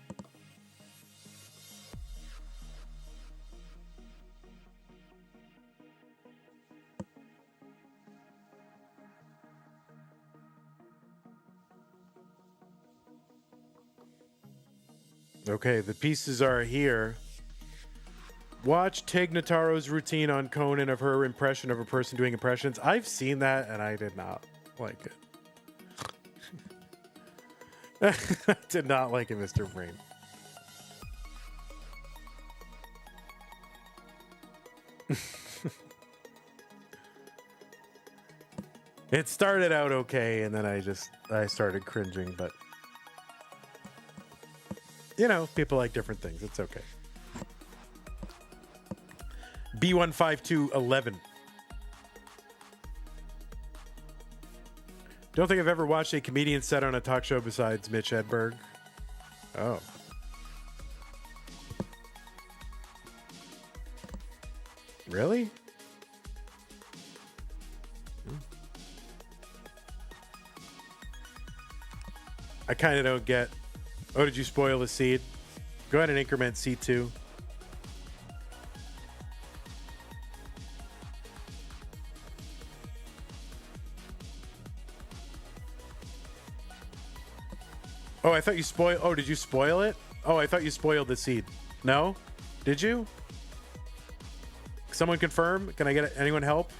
Okay, the pieces are here. Watch Tig Notaro's routine on Conan of her impression of a person doing impressions. I've seen that and I did not like it. I did not like it, Mr. Brain. It started out okay and then I started cringing, but you know, people like different things. It's okay. B15211. Don't think I've ever watched a comedian set on a talk show besides Mitch Hedberg. Oh. Really? I kind of don't get. Oh, did you spoil the seed? Go ahead and increment C2. Oh, I thought you spoiled. Oh, did you spoil it? Oh, I thought you spoiled the seed. No? Did you? Someone confirm? Can I get anyone help?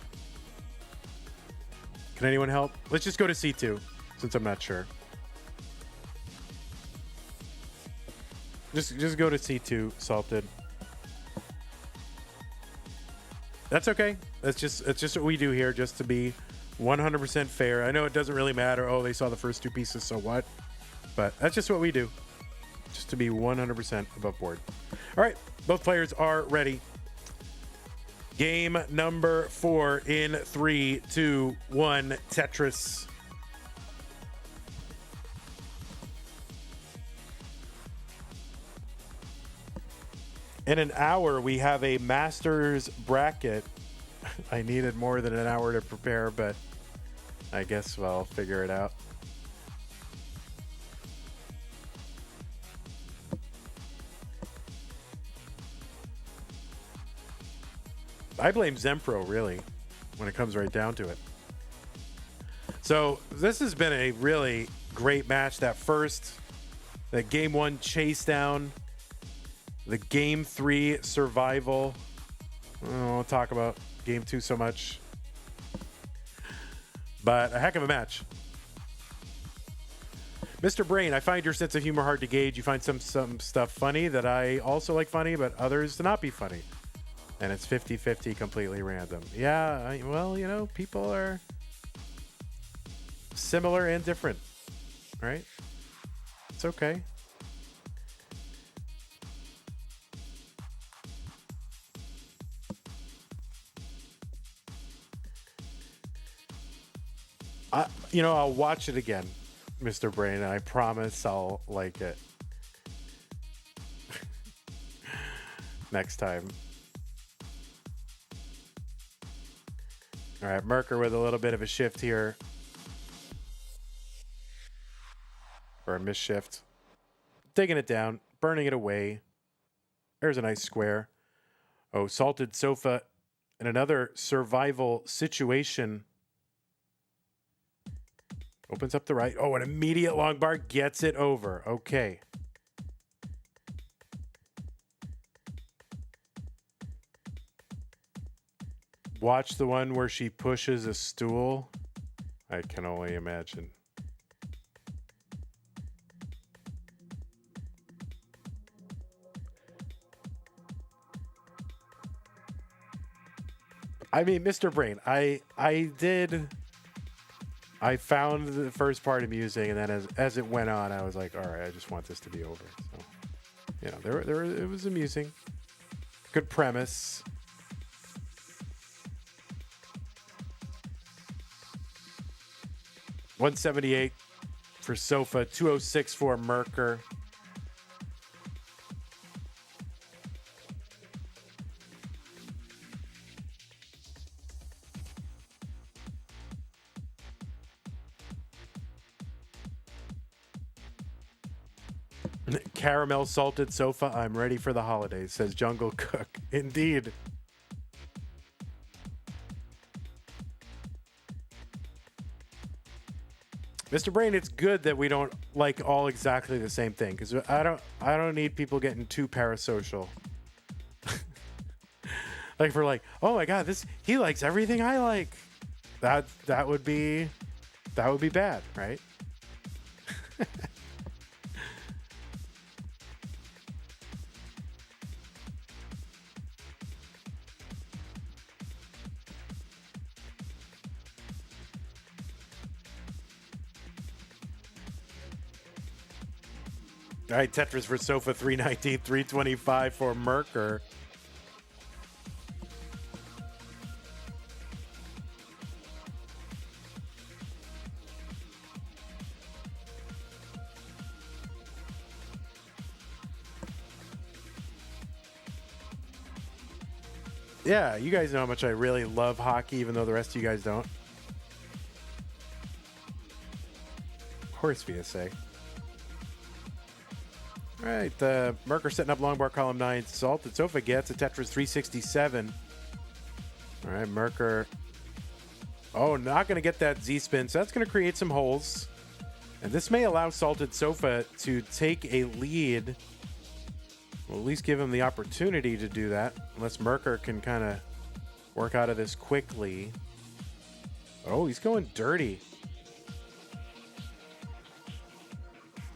Can anyone help? Let's just go to C2 since I'm not sure. Just go to C2, Salted. That's okay. It's just what we do here, just to be 100% fair. I know it doesn't really matter. Oh, they saw the first two pieces, so what? But that's just what we do, just to be 100% above board. All right, both players are ready. Game number 4 in 3, 2, 1, Tetris. In an hour, we have a Masters bracket. I needed more than an hour to prepare, but I guess I'll figure it out. I blame Zempro, really, when it comes right down to it. So this has been a really great match. That game 1 Chasedown, the game 3 survival. I don't want to talk about game 2 so much, but a heck of a match. Mr. Brain, I find your sense of humor hard to gauge. You find some stuff funny that I also like funny, but others to not be funny. And it's 50-50, completely random. Yeah, well, you know, people are similar and different, right? It's okay. I'll watch it again, Mr. Brain, and I promise I'll like it next time. All right, Merker with a little bit of a shift here. Or a misshift. Digging it down, burning it away. There's a nice square. Oh, Saltedsofa in another survival situation. Opens up the right. Oh, an immediate long bar gets it over. Okay. Watch the one where she pushes a stool. I can only imagine. I mean, Mr. Brain, I found the first part amusing, and then as it went on, I was like, all right, I just want this to be over. So, you know, it was amusing. Good premise. $178 for Sofa, $206 for Merker. Caramel salted sofa. I'm ready for the holidays, says Jungle Cook. Indeed. Mr. Brain, it's good that we don't like all exactly the same thing, because I don't need people getting too parasocial. Like, if we're like, oh my god, he likes everything I like. That would be bad, right? All right, Tetris for Sofa, 319, 325 for Merker. Yeah, you guys know how much I really love hockey, even though the rest of you guys don't. Of course, VSA. All right, Merker setting up long bar column 9. Saltedsofa gets a Tetris 367. All right, Merker. Oh, not going to get that Z-spin, so that's going to create some holes. And this may allow Saltedsofa to take a lead. We'll at least give him the opportunity to do that, unless Merker can kind of work out of this quickly. Oh, he's going dirty.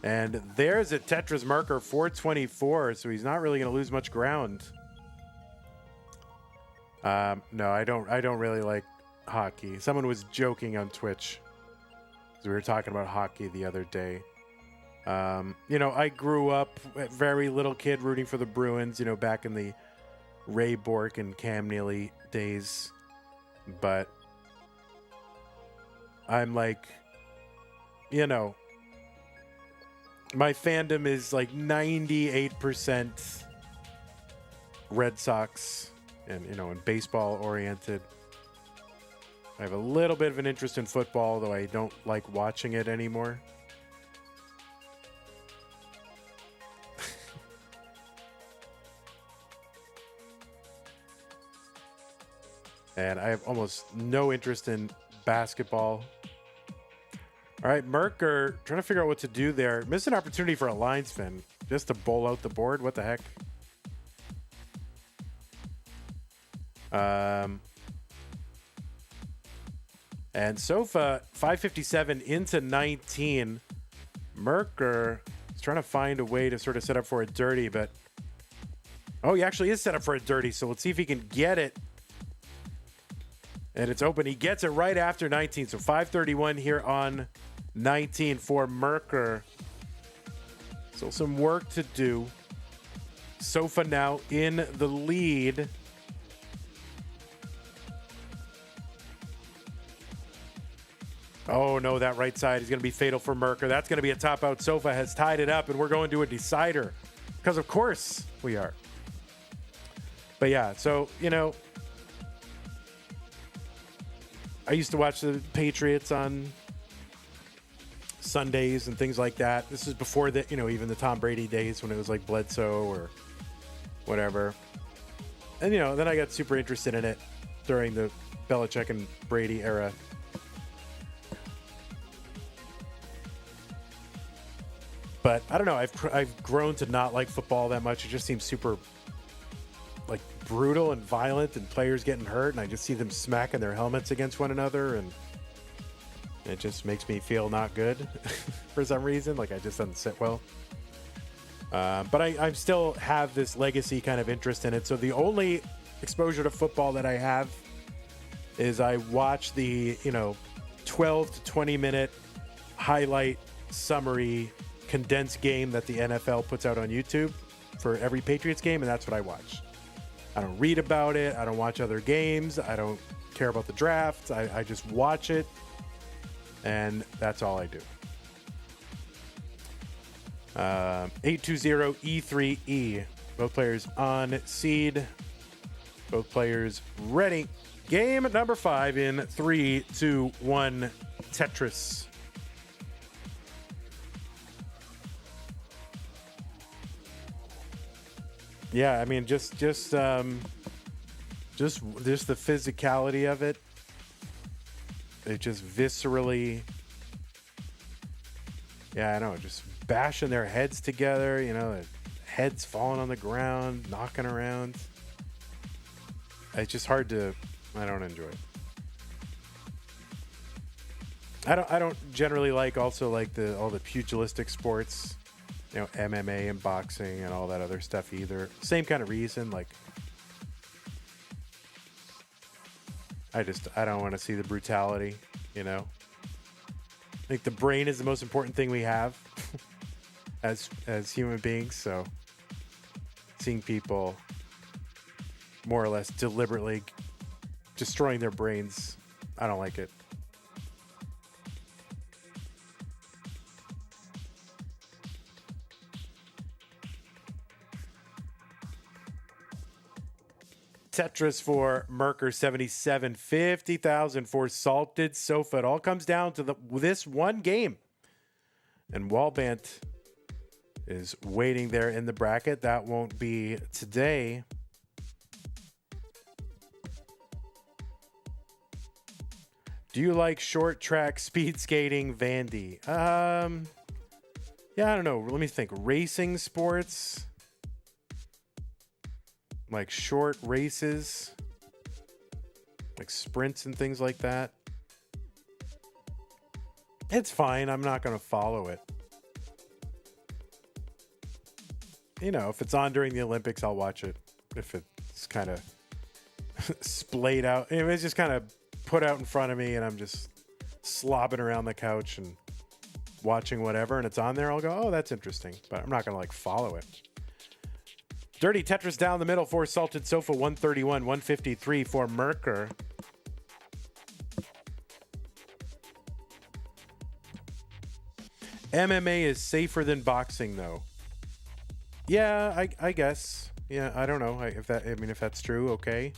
And there's a Tetris Merker 424, so he's not really going to lose much ground. No, I don't really like hockey. Someone was joking on Twitch because we were talking about hockey the other day. You know, I grew up a very little kid rooting for the Bruins, you know, back in the Ray Bork and Cam Neely days. But I'm like, you know, my fandom is like 98% Red Sox and, you know, and baseball oriented. I have a little bit of an interest in football, though I don't like watching it anymore. And I have almost no interest in basketball. All right, Merker trying to figure out what to do there. Missed an opportunity for a line spin just to bowl out the board. What the heck? And Sofa 557 into 19. Merker is trying to find a way to sort of set up for a dirty, but oh, he actually is set up for a dirty. So let's see if he can get it. And it's open. He gets it right after 19. So 531 here on 19 for Merker. So some work to do. Sofa now in the lead. Oh, no, that right side is going to be fatal for Merker. That's going to be a top out. Sofa has tied it up, and we're going to a decider. Because, of course, we are. But, yeah, so, you know, I used to watch the Patriots on Sundays and things like that. This is before the, you know, even the Tom Brady days when it was like Bledsoe or whatever. And, you know, then I got super interested in it during the Belichick and Brady era. But I don't know. I've grown to not like football that much. It just seems super like brutal and violent, and players getting hurt, and I just see them smacking their helmets against one another, and it just makes me feel not good for some reason. Like, I just doesn't sit well. But I still have this legacy kind of interest in it. So the only exposure to football that I have is I watch the, you know, 12 to 20 minute highlight summary condensed game that the NFL puts out on YouTube for every Patriots game, and that's what I watch. I don't read about it. I don't watch other games. I don't care about the draft. I just watch it, and that's all I do. 820E3E. Both players on seed. Both players ready. Game number 5 in 3, 2, 1. Tetris. Yeah, I mean, just the physicality of it. It just viscerally, yeah, I know, just bashing their heads together. You know, their heads falling on the ground, knocking around. It's just hard to. I don't enjoy it. I don't generally like also like all the pugilistic sports. You know, MMA and boxing and all that other stuff either. Same kind of reason. Like, I don't want to see the brutality, you know. Like, the brain is the most important thing we have as human beings. So seeing people more or less deliberately destroying their brains, I don't like it. Tetris for Merker 77, 50,000 for Saltedsofa. It all comes down to this one game. And Wallbant is waiting there in the bracket. That won't be today. Do you like short track speed skating, Vandy? Yeah, I don't know. Let me think. Racing sports, like short races, like sprints and things like that. It's fine. I'm not going to follow it. You know, if it's on during the Olympics, I'll watch it. If it's kind of splayed out, if it's just kind of put out in front of me and I'm just slobbing around the couch and watching whatever and it's on there, I'll go, oh, that's interesting. But I'm not going to like follow it. Dirty Tetris down the middle for Saltedsofa, 131, 153 for Merker. MMA is safer than boxing, though. Yeah, I guess. Yeah, I don't know if that's true. Okay.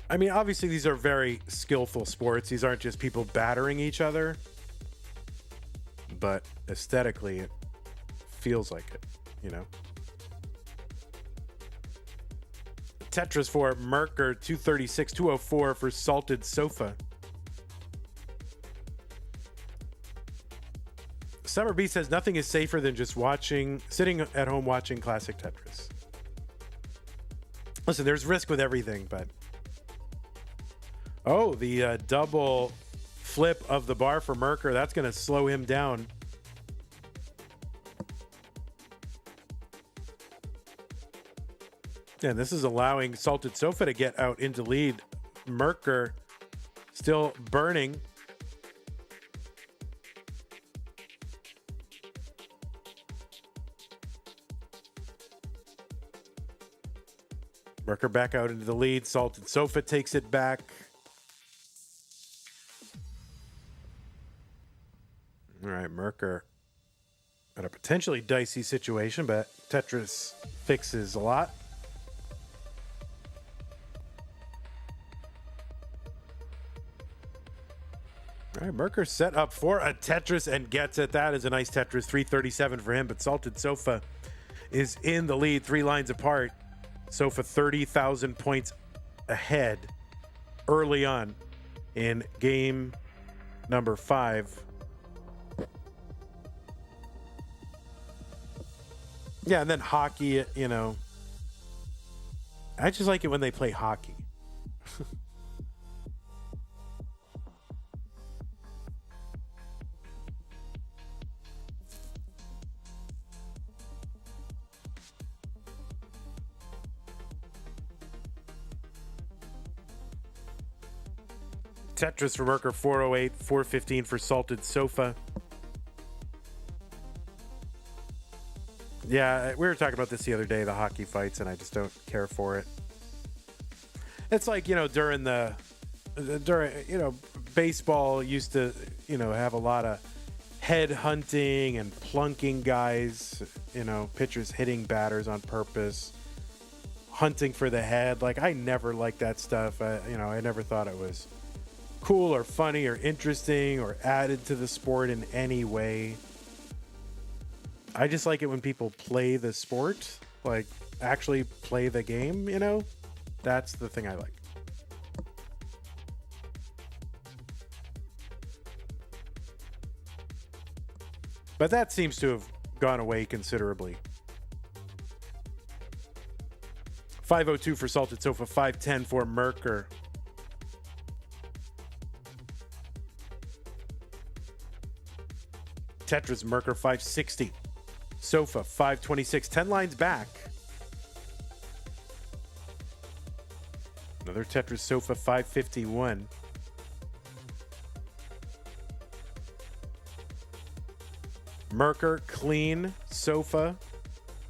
I mean, obviously, these are very skillful sports. These aren't just people battering each other. But aesthetically, it feels like it, you know? Tetris for Merker, 236, 204 for Saltedsofa. Summer B says nothing is safer than just sitting at home watching classic Tetris. Listen, there's risk with everything, but... Oh, the double flip of the bar for Merker. That's going to slow him down. And this is allowing Saltedsofa to get out into lead. Merker still burning. Merker back out into the lead. Saltedsofa takes it back. All right, Merker at a potentially dicey situation, but Tetris fixes a lot. All right, Merker set up for a Tetris and gets it. That is a nice Tetris, 337 for him, but Saltedsofa is in the lead, 3 lines apart. Sofa 30,000 points ahead early on in game number 5. Yeah, and then hockey, you know. I just like it when they play hockey. Tetris for Merker, 408, 415 for Saltedsofa. Yeah, we were talking about this the other day, the hockey fights, and I just don't care for it. It's like, you know, during, you know, baseball used to, you know, have a lot of head hunting and plunking guys, you know, pitchers hitting batters on purpose, hunting for the head. Like, I never liked that stuff. You know, I never thought it was cool or funny or interesting or added to the sport in any way. I just like it when people play the sport, like actually play the game, you know? That's the thing I like. But that seems to have gone away considerably. 502 for Saltedsofa, 510 for Merker. Tetris Merker, 560. Sofa, 526. 10 lines back. Another Tetris Sofa, 551. Merker, clean. Sofa,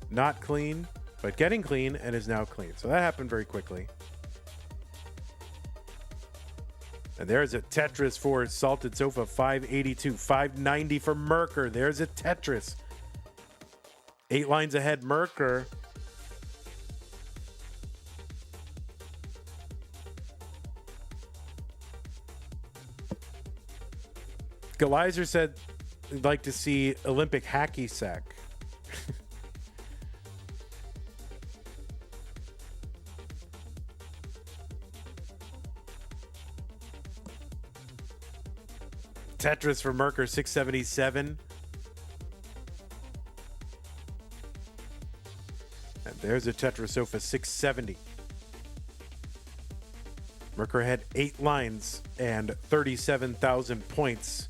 not clean, but getting clean, and is now clean. So that happened very quickly. And there's a Tetris for Saltedsofa, 582, 590 for Merker. There's a Tetris. 8 lines ahead, Merker. Galizer said he'd like to see Olympic hacky sack. Tetris for Merker, 677. And there's a Tetrissofa, 670. Merker had 8 lines and 37,000 points.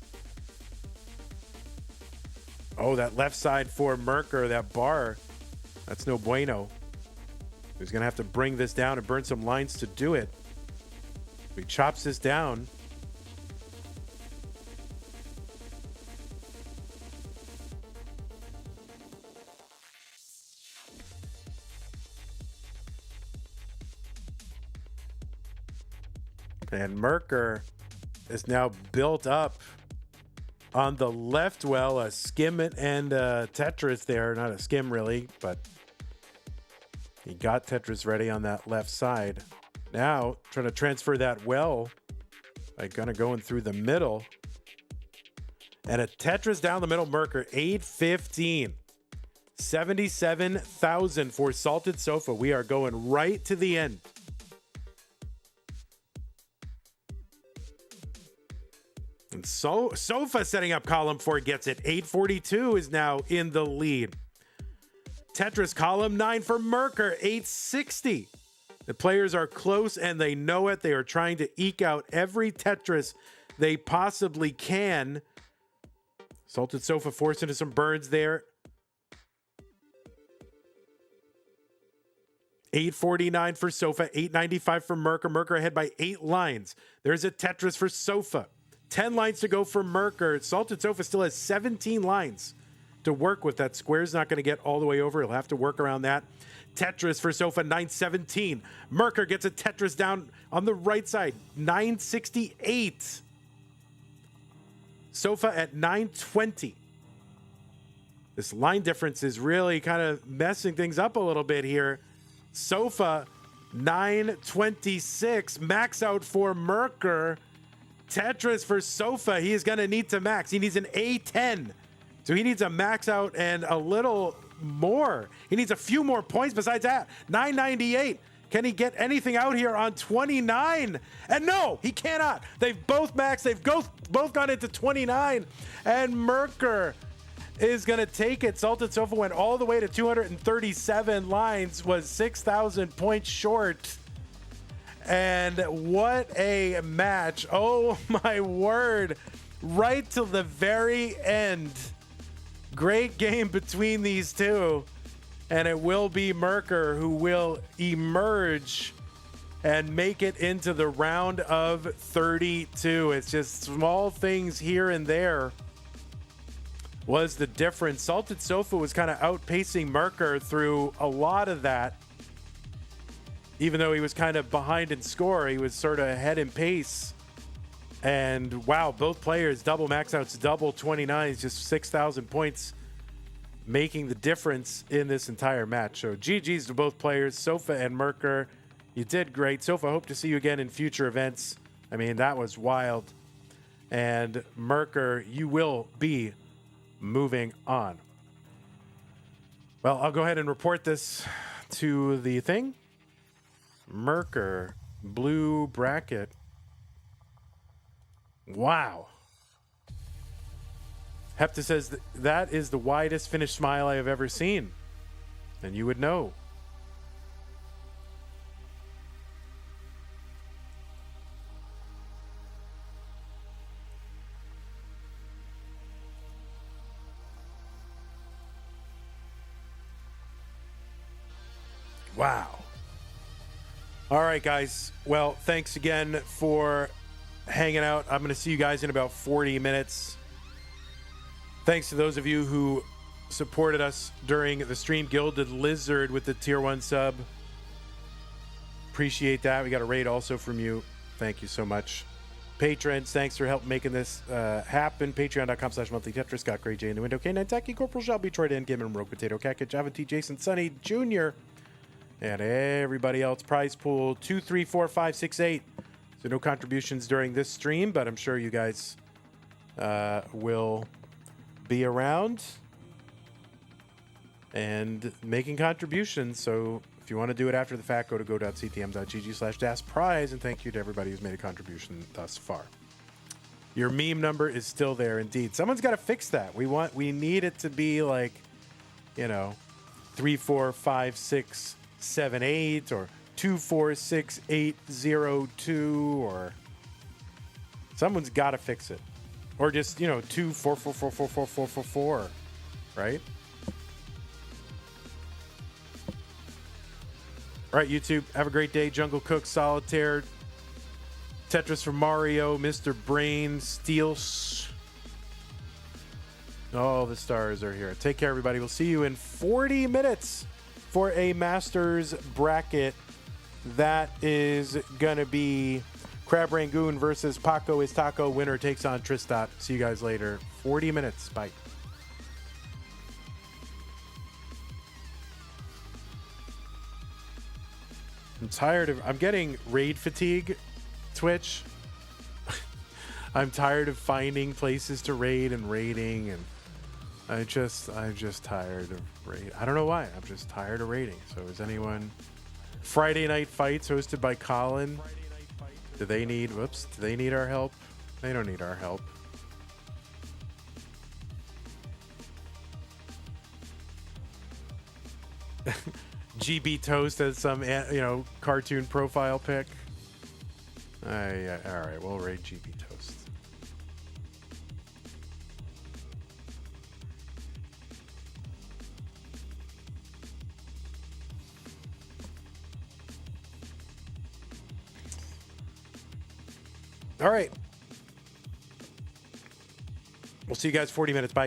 Oh, that left side for Merker, that bar, that's no bueno. He's going to have to bring this down and burn some lines to do it. He chops this down. And Merker is now built up on the left well, a skim and a Tetris there. Not a skim really, but he got Tetris ready on that left side. Now trying to transfer that well by kind of going through the middle. And a Tetris down the middle, Merker, 815. 77,000 for Saltedsofa. We are going right to the end. And so Sofa setting up column 4 gets it. 842 is now in the lead. Tetris column 9 for Merker, 860. The players are close and they know it. They are trying to eke out every Tetris they possibly can. Saltedsofa forced into some burns there. 849 for Sofa, 895 for Merker. Merker ahead by 8 lines. There's a Tetris for Sofa. 10 lines to go for Merker. Saltedsofa still has 17 lines to work with. That square's not going to get all the way over. He'll have to work around that. Tetris for Sofa, 917. Merker gets a Tetris down on the right side, 968. Sofa at 920. This line difference is really kind of messing things up a little bit here. Sofa, 926. Max out for Merker. Tetris for Sofa, he is going to need to max. He needs an A10. So he needs a max out and a little more. He needs a few more points besides that. 998. Can he get anything out here on 29? And no, he cannot. They've both maxed. They've both gone into 29. And Merker is going to take it. Saltedsofa went all the way to 237 lines, was 6,000 points short. And what a match. Oh my word. Right till the very end. Great game between these two. And it will be Merker who will emerge and make it into the round of 32. It's just small things here and there was the difference. Saltedsofa was kind of outpacing Merker through a lot of that. Even though he was kind of behind in score, he was sort of ahead in pace. And wow, both players, double max outs, double 29s, just 6,000 points, making the difference in this entire match. So GG's to both players, Sofa and Merker. You did great. Sofa, hope to see you again in future events. I mean, that was wild. And Merker, you will be moving on. Well, I'll go ahead and report this to the thing. Merker, blue bracket. Wow. Hepta says that is the widest finished smile I have ever seen. And you would know. Wow. All right, guys. Well, thanks again for hanging out. I'm going to see you guys in about 40 minutes. Thanks to those of you who supported us during the stream. Gilded Lizard with the tier 1 sub. Appreciate that. We got a raid also from you. Thank you so much. Patrons, thanks for helping making this happen. Patreon.com/monthly Tetris. Scott Gray, Jay in the window. K9 Techie, Corporal Shelby, Troy Dan, Game and Rogue Potato, Cat, Java T, Jason, Sunny, Jr., and everybody else. Prize pool 2, 3, 4, 5, 6, 8. So no contributions during this stream, but I'm sure you guys will be around and making contributions. So if you want to do it after the fact, go to go.ctm.gg/DASPrize, and thank you to everybody who's made a contribution thus far. Your meme number is still there, indeed. Someone's got to fix that. We need it to be like, 3, 4, 5, 6, 7, 8, or 2, 4, 6, 8, 0, 2, or someone's got to fix it, or just 2, 4, 4, 4, 4, 4, 4, 4, 4, right? All right, YouTube, have a great day. Jungle Cook, Solitaire, Tetris for Mario, Mr. Brain, Steels. All the stars are here. Take care, everybody. We'll see you in 40 minutes for a Masters bracket. That is going to be Crab Rangoon versus Paco is Taco. Winner takes on Tristat. See you guys later. 40 minutes. Bye. I'm getting raid fatigue, Twitch. I'm tired of finding places to raid and raiding, and I'm just tired of raid. I don't know why. I'm just tired of raiding. So is anyone... Friday Night Fights hosted by Colin. Do they need our help? They don't need our help. GB Toast has some, cartoon profile pic. All right, we'll raid GB Toast. All right. We'll see you guys 40 minutes. Bye.